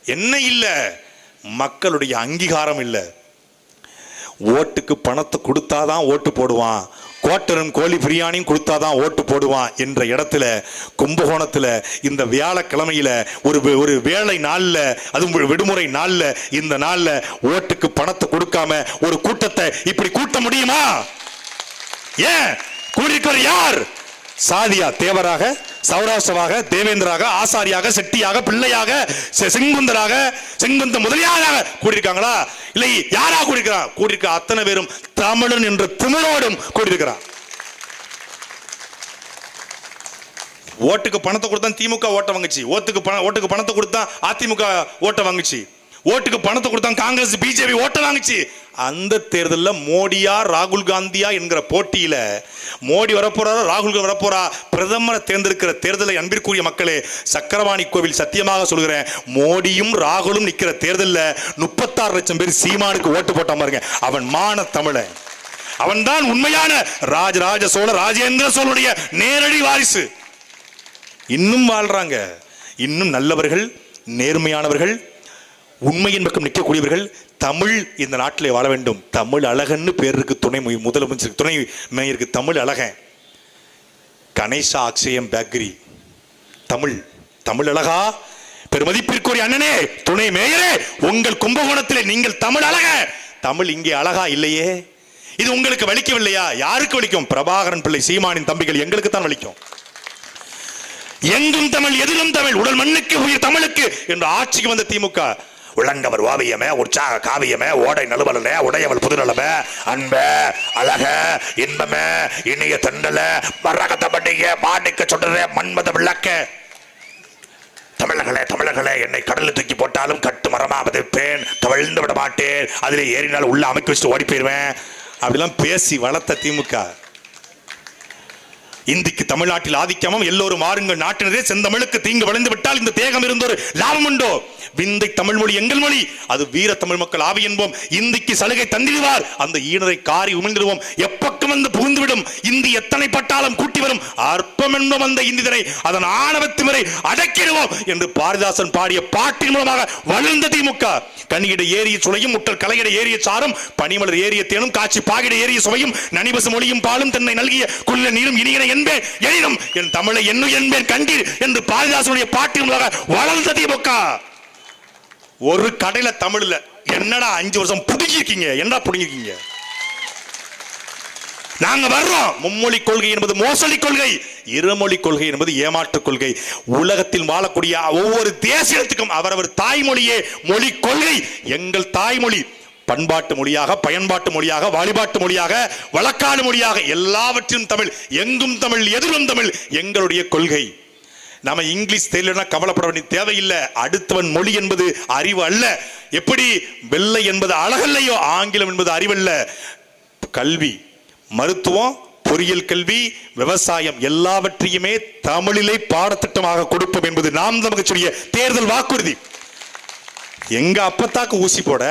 என்ன இல்ல? மக்களுடைய அங்கீகாரம் இல்லை. ஓட்டுக்கு பணத்தை கொடுத்தாதான் ஓட்டு போடுவான், கோட்டரும் கோழி பிரியாணியும் கொடுத்தாதான் ஓட்டு போடுவான் என்ற இடத்துல கும்பகோணத்தில் இந்த வியாழக்கிழமையில ஒரு வேலை நாள்ல, அதுவும் விடுமுறை நாள்ல, இந்த நாள்ல ஓட்டுக்கு பணத்தை கொடுக்காம ஒரு கூட்டத்தை இப்படி கூட்ட முடியுமா? ஏன் கூடியிருக்கிற யார்? சாதியா? தேவராக, சௌராஷ்டிரவாக, தேவேந்திராக, ஆசாரியாக, செட்டியாக, பிள்ளையாக, செங்குந்தராக, செங்குந்த முதலியாராக கூடியிருக்காங்களா? இல்லை யாரா கூடியிருக்கிறான்? கூடியிருக்க அத்தனை பேரும் தமிழன் என்ற திமிரோடும் கூடியிருக்கிறான். ஓட்டுக்கு பணத்தை கொடுத்தா திமுக ஓட்ட வாங்குச்சு, ஓட்டுக்கு பணத்தை கொடுத்தா அதிமுக ஓட்ட வாங்குச்சு, ஓட்டுக்கு பணத்தை கொடுத்தா காங்கிரஸ் பிஜேபி ஓட்ட வாங்குச்சு. அந்த தேர்தலில் மோடியா ராகுல் காந்தியா என்கிற போட்டியில மோடி வரப்போறாரா ராகுல் வரப்போறா பிரதமரை தேர்ந்தெடுக்கிற தேர்தலை அன்பிற்குரிய மக்களே, சக்கரவாணி கோவில் சத்தியமாக சொல்கிறேன், மோடியும் ராகுலும் நிற்கிற தேர்தலில் 36 லட்சம் பேர் சீமானுக்கு ஓட்டு போட்டா பாருங்க. அவன் மான தமிழன், அவன் தான் உண்மையான ராஜராஜ சோழ ராஜேந்திர சோழனுடைய நேரடி வாரிசு. இன்னும் வாழ்றாங்க, இன்னும் நல்லவர்கள், நேர்மையானவர்கள், உண்மையின் பக்கம் நிற்கக்கூடியவர்கள். தமிழ் இந்த நாட்டிலே வாழ வேண்டும். தமிழ் அழகன்னு பேர் இருக்கு, துணை முதலமைச்சர், துணை மேயருக்கு தமிழ் அழகன். கணேசா அக்ஷயம் பேக்கரி தமிழ் அழகா? பெருமதிப்பிற்குரிய அண்ணனே, துணை மேயரே, உங்கள் கும்பகோணத்திலே நீங்கள் தமிழ் அழக. தமிழ் இங்கே அழகா இல்லையே. இது உங்களுக்கு வலிக்கவில்லையா? யாருக்கு வலிக்கும்? பிரபாகரன் பிள்ளை சீமானின் தம்பிகள் எங்களுக்கு தான் வலிக்கும். எங்கும் தமிழ், எதிலும் தமிழ், உடல் மண்ணுக்கு உயிர் தமிழுக்கு என்று ஆட்சிக்கு வந்த திமுக உள்ளங்கவர் ஓவியமே, உற்சாக காவியமே, ஓடை நலுவலே, உடையவள் புதுநலமே, அன்பே, அழக, இன்பமே, இனிய தண்டல, மரகத பண்டிகை, மாணிக்க சொல்றே, மன்மத விளக்க. தமிழர்களே, என்னை கடலில் தூக்கி போட்டாலும் கட்டு மரமா பதிப்பேன், கவிழ்ந்து விட மாட்டேன், அதிலே ஏறினாலும் உள்ள அமைக்க வச்சுட்டு ஓடி போயிருவேன் அப்படிலாம் பேசி வளர்த்த திமுக. இந்திக்கு தமிழ்நாட்டில் ஆதிக்கமும் எல்லோரும் மாறுங்கள் நாட்டினரே செந்தமிழுக்கு தீங்கு விளைந்து விட்டால் இந்த தேகம் இருந்தொரு லாபம் உண்டோ விந்தை தமிழ் மொழி எங்கள் மொழி அது வீர தமிழ் மக்கள் ஆவி என்போம் இந்திக்கு சலுகை தந்திடுவார் அந்த ஈனரை காரி உமிழ்ந்திடுவோம் எப்பக்கம் வந்து புகுந்துவிடும் இந்தி எத்தனை பட்டாலும் கூட்டி வரும் அற்பம் என்போம் அந்த இந்திதனை அதன் ஆணவத்திமரை அடக்கிடுவோம் என்று பாரதிதாசன் பாடிய பாட்டின் மூலமாக வளர்ந்த திமுக கனியிட ஏறிய சுளையும் முட்டல் கலையிட ஏறிய சாரும் பனிமலர் ஏறிய தேனும் காட்சி பாகிட ஏறிய சுவையும் நனிபசு மொழியும் பாலும் தன்னை நல்கிய குள்ள நீரும் இனியன என்பேன் எனினும் என் தமிழை என்னு என்பேன் கண்டீர் என்று பாரதிதாசனுடைய பாட்டின் மூலமாக வளர்ந்த திமுக ஒரு கடையில தமிழ்ல என்னடா 5 வருஷம் புடுங்கிருக்கீங்க என்ன புடுங்கிருக்கீங்க நாங்க வர்றோம் மும்மொழி கொள்கை என்பது மோசடி கொள்கை இருமொழி கொள்கை என்பது ஏமாற்று கொள்கை உலகத்தில் வாழக்கூடிய ஒவ்வொரு தேசியத்துக்கும் அவரவர் தாய்மொழியே மொழி கொள்கை எங்கள் தாய்மொழி பண்பாட்டு மொழியாக பயன்பாட்டு மொழியாக வழிபாட்டு மொழியாக வழக்காடு மொழியாக எல்லாவற்றிலும் தமிழ் எங்கும் தமிழ் எதிரும் தமிழ் எங்களுடைய கொள்கை நாம இங்கிலீஷ் தெரியலனா கவலைப்பட வேண்டிய தேவையில்லை அடுத்தவன் மொழி என்பது அறிவு அல்ல எப்படி வெள்ளை என்பது அழகல்லையோ ஆங்கிலம் என்பது அறிவல்ல கல்வி மருத்துவம் பொறியியல் கல்வி விவசாயம் எல்லாவற்றையுமே தமிழிலே பாடத்திட்டமாக கொடுப்போம் என்பது நாம் நமக்கு சொல்லிய தேர்தல் வாக்குறுதி எங்க அப்பத்தாக்கு ஊசி போட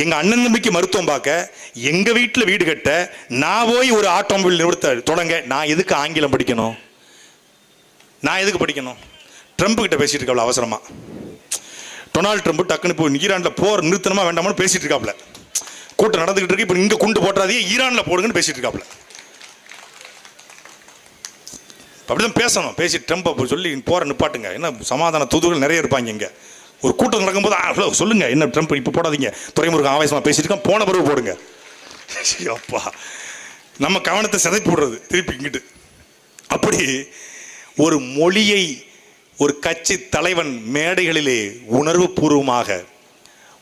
எங்க அண்ணன் தம்பிக்கு மருத்துவம் பார்க்க எங்க வீட்டில் வீடு கட்ட நான் போய் ஒரு ஆட்டோமொபைல் நிறுத்த தொடங்க நான் எதுக்கு ஆங்கிலம் படிக்கணும் நான் எதுக்கு படிக்கணும் ட்ரம்ப் கிட்ட பேசிட்டு இருக்காப்ல அவசரமா டொனால்டு ட்ரம்ப் டக்குன்னு இப்போ ஈரானில் போர் நிறுத்தணுமா வேண்டாமனு பேசிட்டு இருக்காப்ல கூட்டம் நடந்துகிட்டு இருக்கு இப்போ இங்க குண்டு போட்டுறாதே ஈரானில் போடுங்கன்னு பேசிட்டு இருக்காப்ல அப்படிதான் பேசணும் பேசி ட்ரம்ப் சொல்லி போற நிப்பாட்டுங்க என்ன சமாதான தூதுகள் நிறைய இருப்பாங்க இங்க ஒரு கூட்டம் நடக்கும்போது சொல்லுங்க என்ன ட்ரம்ப் இப்போ போடாதீங்க துறைமுருகன் ஆவேசமா பேசிட்டு இருக்கான் போன பிறகு போடுங்க அப்பா நம்ம கவனத்தை சிதைத்து போடுறது திருப்பி இங்கிட்டு அப்படி ஒரு மொழியை ஒரு கட்சி தலைவன் மேடைகளிலே உணர்வு பூர்வமாக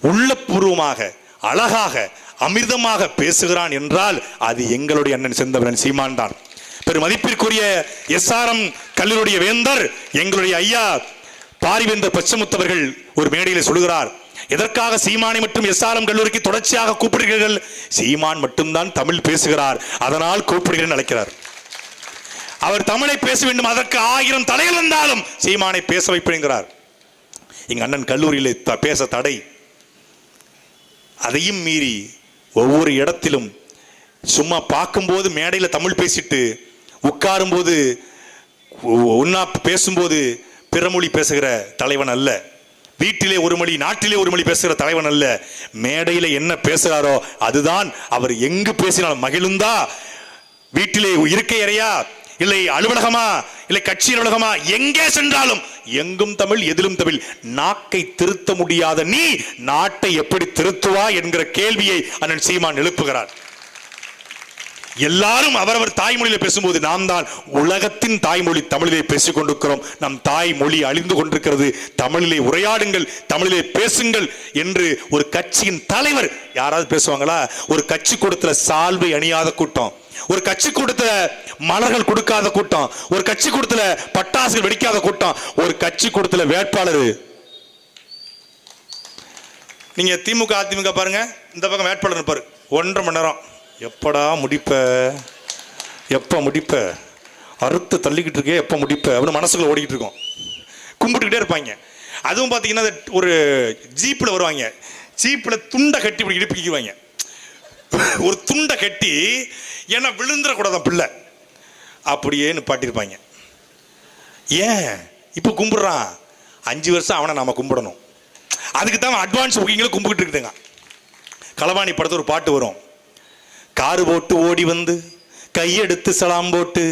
உள்ளபூர்வமாக அழகாக அமிர்தமாக பேசுகிறான் என்றால் அது எங்களுடைய அண்ணன் செந்தமிழன் சீமான் தான் பெருமதிப்பிற்குரிய SRM கல்லூரிய வேந்தர் எங்களுடைய ஐயா பாரிவேந்தர் பச்சமுத்தவர்கள் ஒரு மேடையில் சொல்கிறார் எதற்காக சீமானை மற்றும் SRM கல்லூரிக்கு தொடர்ச்சியாக கூப்பிடுகிறீர்கள் சீமான் மட்டும்தான் தமிழ் பேசுகிறார் அதனால் கூப்பிடுகிறேன் அழைக்கிறார் அவர் தமிழை பேச வேண்டும் அதற்கு 1000 தடைகள் வந்தாலும் சீமானை பேச வைப்பேங்கிறார் எங்க அண்ணன் கல்லூரியிலே பேச தடை அதையும் மீறி ஒவ்வொரு இடத்திலும் சும்மா பார்க்கும்போது மேடையில் தமிழ் பேசிட்டு உட்காரும் போது ஒன்னா பேசும்போது பிறமொழி பேசுகிற தலைவன் அல்ல வீட்டிலே ஒரு மொழி நாட்டிலே ஒரு மொழி பேசுகிற தலைவன் அல்ல மேடையில என்ன பேசுகிறாரோ அதுதான் அவர் எங்கு பேசினாலும் மகிழுந்தா வீட்டிலே இருக்கை அறையா இல்லை அலுவலகமா இல்லை கட்சி அலுவலகமா எங்கே சென்றாலும் எங்கும் தமிழ் எதிலும் தமிழ் நாக்கை திருத்த முடியாத நீ நாட்டை எப்படி திருத்துவா என்கிற கேள்வியை அண்ணன் சீமான் எழுப்புகிறார் எல்லாரும் அவரவர் தாய்மொழியில பேசும்போது நாம் தான் உலகத்தின் தாய்மொழி தமிழிலே பேசிக் கொண்டிருக்கிறோம் நம் தாய்மொழி அழிந்து கொண்டிருக்கிறது தமிழிலே உரையாடுங்கள் தமிழிலே பேசுங்கள் என்று ஒரு கட்சியின் தலைவர் யாராவது பேசுவாங்களா ஒரு கட்சி கூட்டத்தில் சால்வை அணியாத கூட்டம் ஒரு கட்சி கூட்டத்துல மலர்கள் கொடுக்காத கூட்டம் ஒரு கட்சி கூட்டத்துல பட்டாசுகள் வெடிக்காத கூட்டம் ஒரு கட்சி கூட்டத்துல வேட்பாளர் நீங்க திமுக அதிமுக பாருங்க இந்த பக்கம் வேட்பாளர் இருப்பாரு 1.5 மணி நேரம் எப்படா முடிப்ப எப்ப முடிப்ப அறுத்து தள்ளிக்கிட்டு இருக்கே எப்ப முடிப்ப அப்படின்னு மனசுக்குள்ள ஓடிக்கிட்டு இருக்கோம் கும்பிட்டுக்கிட்டே இருப்பாங்க அதுவும் பாத்தீங்கன்னா ஒரு ஜீப்ல வருவாங்க ஜீப்ல துண்டை கட்டி இப்படி இடுப்பிக்குவாங்க ஒரு துண்டை கட்டி ஏன்னா விழுந்துடக்கூடாதான் பிள்ளை அப்படியே நிப்பாட்டிருப்பாங்க ஏன் இப்ப கும்பிடுறான் 5 வருஷம் அவனை நாம கும்பிடணும் அதுக்கு தான் அட்வான்ஸ் புக்கிங்ல கும்பிட்டு இருக்குதுங்க களவாணி படத்து ஒரு பாட்டு வரும் காரு போட்டு ஓடி வந்து கையெடுத்து சலாம் போட்டு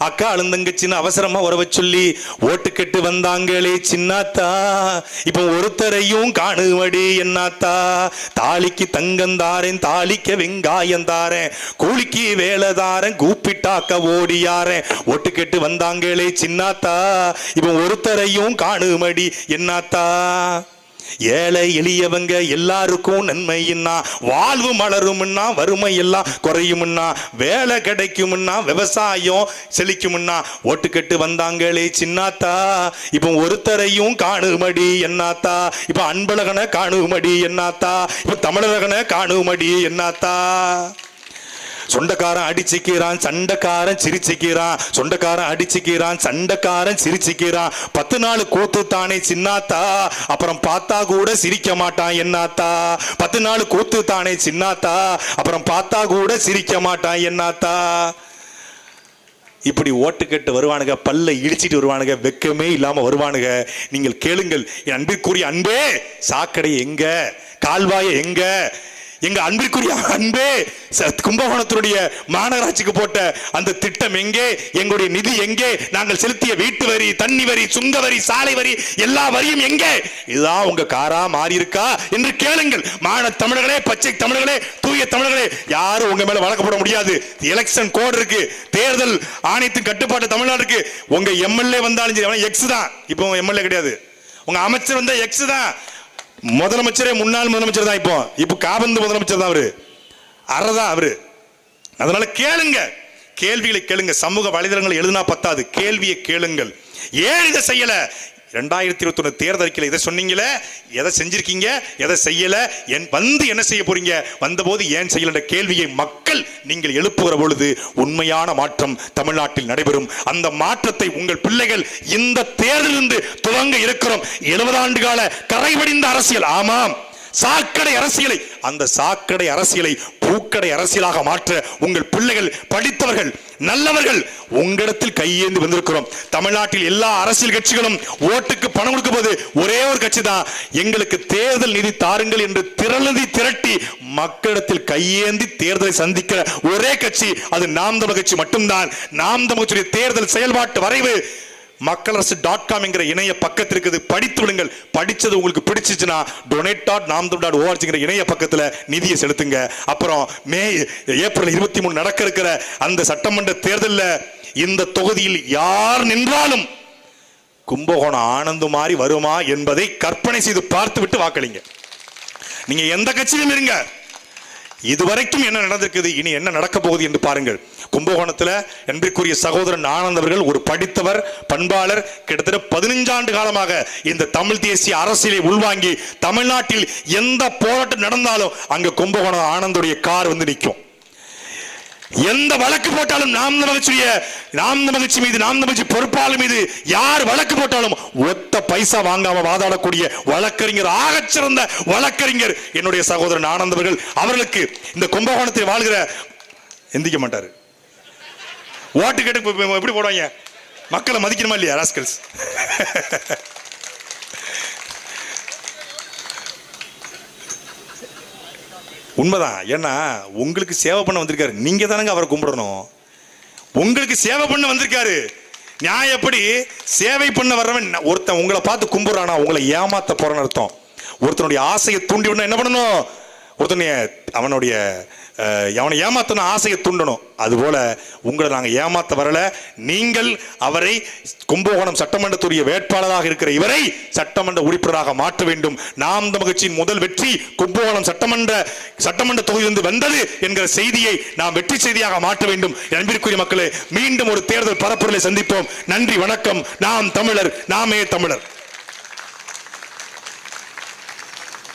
அக்கா அழுந்தங்கச்சின்னு அவசரமா வரவ சொல்லி ஓட்டு கெட்டு வந்தாங்களே சின்னாத்தா இப்ப ஒருத்தரையும் காணுவடி என்னாத்தா தாலிக்கு தங்கந்தாரேன் தாலிக்க வெங்காயம் தாரேன் கூலிக்கு வேலை தாரேன் கூப்பிட்டாக்க ஓடியாரேன் ஓட்டு கெட்டு வந்தாங்களே சின்னாத்தா இப்ப ஒருத்தரையும் காணுமடி என்னாத்தா ஏழை எளியவங்க எல்லாருக்கும் நன்மைன்னா வாழ்வு மலரும்னா வறுமை எல்லாம் குறையும்னா வேலை கிடைக்கும்னா விவசாயம் செழிக்கும்னா ஓட்டு கெட்டு வந்தாங்களே சின்னாத்தா இப்ப ஒருத்தரையும் காணுமடி என்னாத்தா இப்ப அன்பழகனை காணுமடி என்னாத்தா இப்ப தமிழகனை காணுமடி என்னாத்தா சொண்டக்காரன் அடிச்சுக்கிறான், சண்டைக்காரன் சிரிச்சுக்கிறான். சொண்டக்காரன் அடிச்சுக்கிறான், சண்டைக்காரன் சிரிச்சுக்கிறான். 10 நாள் கூத்து தானே சின்னாத்தா, அப்புறம் பார்த்தா கூட சிரிக்க மாட்டான் என்னாத்தா. 10 நாள் கூத்து தானே சின்னாத்தா, அப்புறம் பார்த்தா கூட சிரிக்க மாட்டான் என்னாத்தா. இப்படி ஓட்டு கேட்டு வருவானுங்க, பல்ல இடிச்சிட்டு வருவானுங்க, வெக்கமே இல்லாம வருவானுங்க. நீங்கள் கேளுங்கள் என் அன்பிற்குரிய அன்பே, சாக்கடை எங்க, கால்வாய எங்க, எங்க அன்பிற்குரிய அன்பே, கும்பகோணத்தினுடைய மாநகராட்சிக்கு போட்ட அந்த திட்டம் எங்கே, எங்களுடைய நிதி எங்கே, நாங்கள் செலுத்திய வீட்டு வரி, தண்ணி வரி, சுங்க வரி, சாலை வரி, எல்லா வரியும் எங்கே? இதுதான் உங்க காரா மாறி இருக்கா என்று கேளுங்கள். மான தமிழர்களே, பச்சை தமிழர்களே, தூய தமிழர்களே, யாரும் உங்க மேல வழக்கு போட முடியாது. எலெக்ஷன் கோட் இருக்கு, தேர்தல் ஆணையத்தின் கட்டுப்பாட்டு தமிழ்நாடு இருக்கு. உங்க எம்எல்ஏ வந்தாலும் சரி, எக்ஸ் தான். இப்போ எம்எல்ஏ கிடையாது, உங்க அமைச்சர் வந்தா எக்ஸ் தான். முதலமைச்சரே முன்னாள் முதலமைச்சர் தான். இப்போ காபந்து முதலமைச்சர் தான் அவரு, அறதான் அவரு. அதனால கேளுங்க, கேள்விகளை கேளுங்க. சமூக வலைதளங்கள் எழுதினா பத்தாது, கேள்வியை கேளுங்கள். ஏன் இதை செய்யல? 2021 தேர்தல் அறிக்கையில் இதை சொன்னீங்களே, எதை செஞ்சிருக்கீங்க, எதை செய்யல, வந்து என்ன செய்ய போறீங்க, வந்தபோது ஏன் செய்யல கேள்வியை மக்கள் நீங்கள் எழுப்புகிற பொழுது உண்மையான மாற்றம் தமிழ்நாட்டில் நடைபெறும். அந்த மாற்றத்தை உங்கள் பிள்ளைகள் இந்த தேர்தலிலிருந்து துவங்க இருக்கிறோம். 70 ஆண்டு கால கரைவடிந்த அரசியல், ஆமாம், சாக்கடை அரசியலை, அந்த சாக்கடை அரசியலை பூக்கடை அரசியலாக மாற்ற உங்கள் பிள்ளைகள், படித்தவர்கள், நல்லவர்கள் உங்களிடத்தில் கையேந்தி வந்திருக்கிறோம். தமிழ்நாட்டில் எல்லா அரசியல் கட்சிகளும் ஓட்டுக்கு பணம் கொடுக்கும் போது ஒரே ஒரு கட்சி தான், எங்களுக்கு தேர்தல் நிதி தாருங்கள் என்று திரட்டி மக்களிடத்தில் கையேந்தி தேர்தலை சந்திக்கிற ஒரே கட்சி அது நாம் தமிழர் கட்சி மட்டும்தான். நாம் தமிழர் கட்சியுடைய தேர்தல் செயல்பாட்டு வரைவு மக்களரசு.com என்கிற இணைய பக்கத்தில் இருக்குது, படித்து விடுங்கள். படிச்சது உங்களுக்கு பிடிச்சிச்சுன்னா donate.namtamil.org இணைய பக்கத்தில் நிதியை செலுத்துங்க. அப்புறம் ஏப்ரல் 23 நடக்க இருக்கிற அந்த சட்டமன்ற தேர்தலில் இந்த தொகுதியில் யார் நின்றாலும் கும்பகோணம் ஆனந்து மாதிரி வருமா என்பதை கற்பனை செய்து பார்த்து விட்டு வாக்களிங்க. நீங்க எந்த கட்சியிலும் இருங்க, இதுவரைக்கும் என்ன நடந்திருக்குது, இனி என்ன நடக்க போகுது என்று பாருங்கள். கும்பகோணத்தில் அன்பிற்குரிய சகோதரன் ஆனந்த் அவர்கள் ஒரு படித்தவர், பண்பாளர், கிட்டத்தட்ட 15 ஆண்டு காலமாக இந்த தமிழ் தேசிய அரசியலை உள்வாங்கி தமிழ்நாட்டில் எந்த போராட்டம் நடந்தாலும் அங்க கும்பகோணம் ஆனந்துடைய கார் வந்து நிற்கும். எந்த வழக்கு போட்டாலும் நாம் தமிழ்ச்சி மீது, நாம் தமிழ்ச்சி பொறுப்பாளர் மீது யார் வழக்கு போட்டாலும் ஒத்த பைசா வாங்காம வாதாடக்கூடிய வழக்கறிஞர், ஆகச்சிறந்த வழக்கறிஞர் என்னுடைய சகோதரன் ஆனந்த் அவர்கள். அவர்களுக்கு இந்த கும்பகோணத்தில் வாழ்கிற எந்திக்க மாட்டாரு, ஓட்டு கேட்டு எப்படி போடுவாங்க, மக்களை மதிக்கணுமா இல்லையா ராஸ்கல்ஸ்? உண்மைதான். ஏன்னா உங்களுக்கு சேவை பண்ண வந்திருக்காரு, நீங்க தானங்க அவரை கும்பிடணும். உங்களுக்கு சேவை பண்ண வந்திருக்காரு. நான் எப்படி சேவை பண்ண வர்றவன் ஒருத்தன் உங்களை பார்த்து கும்பிடுறானா உங்களை ஏமாத்த போறன்னு அர்த்தம். ஒருத்தனுடைய ஆசையை தூண்டி விடணும், என்ன பண்ணணும், ஒருத்தனை அவனை ஏமாத்தணும், ஆசையை தூண்டணும். அதுபோல உங்களை நாங்கள் ஏமாத்த வரல. நீங்கள் அவரை கும்பகோணம் சட்டமன்றத்துடைய வேட்பாளராக இருக்கிற இவரை சட்டமன்ற உறுப்பினராக மாற்ற வேண்டும். நாம் தமிழர் கட்சியின் முதல் வெற்றி கும்பகோணம் சட்டமன்ற தொகுதியிலிருந்து வந்தது என்கிற செய்தியை நாம் வெற்றி செய்தியாக மாற்ற வேண்டும். அன்பிற்குரிய மக்களே, மீண்டும் ஒரு தேர்தல் பரப்புரையை சந்திப்போம். நன்றி, வணக்கம். நாம் தமிழர், நாமே தமிழர்.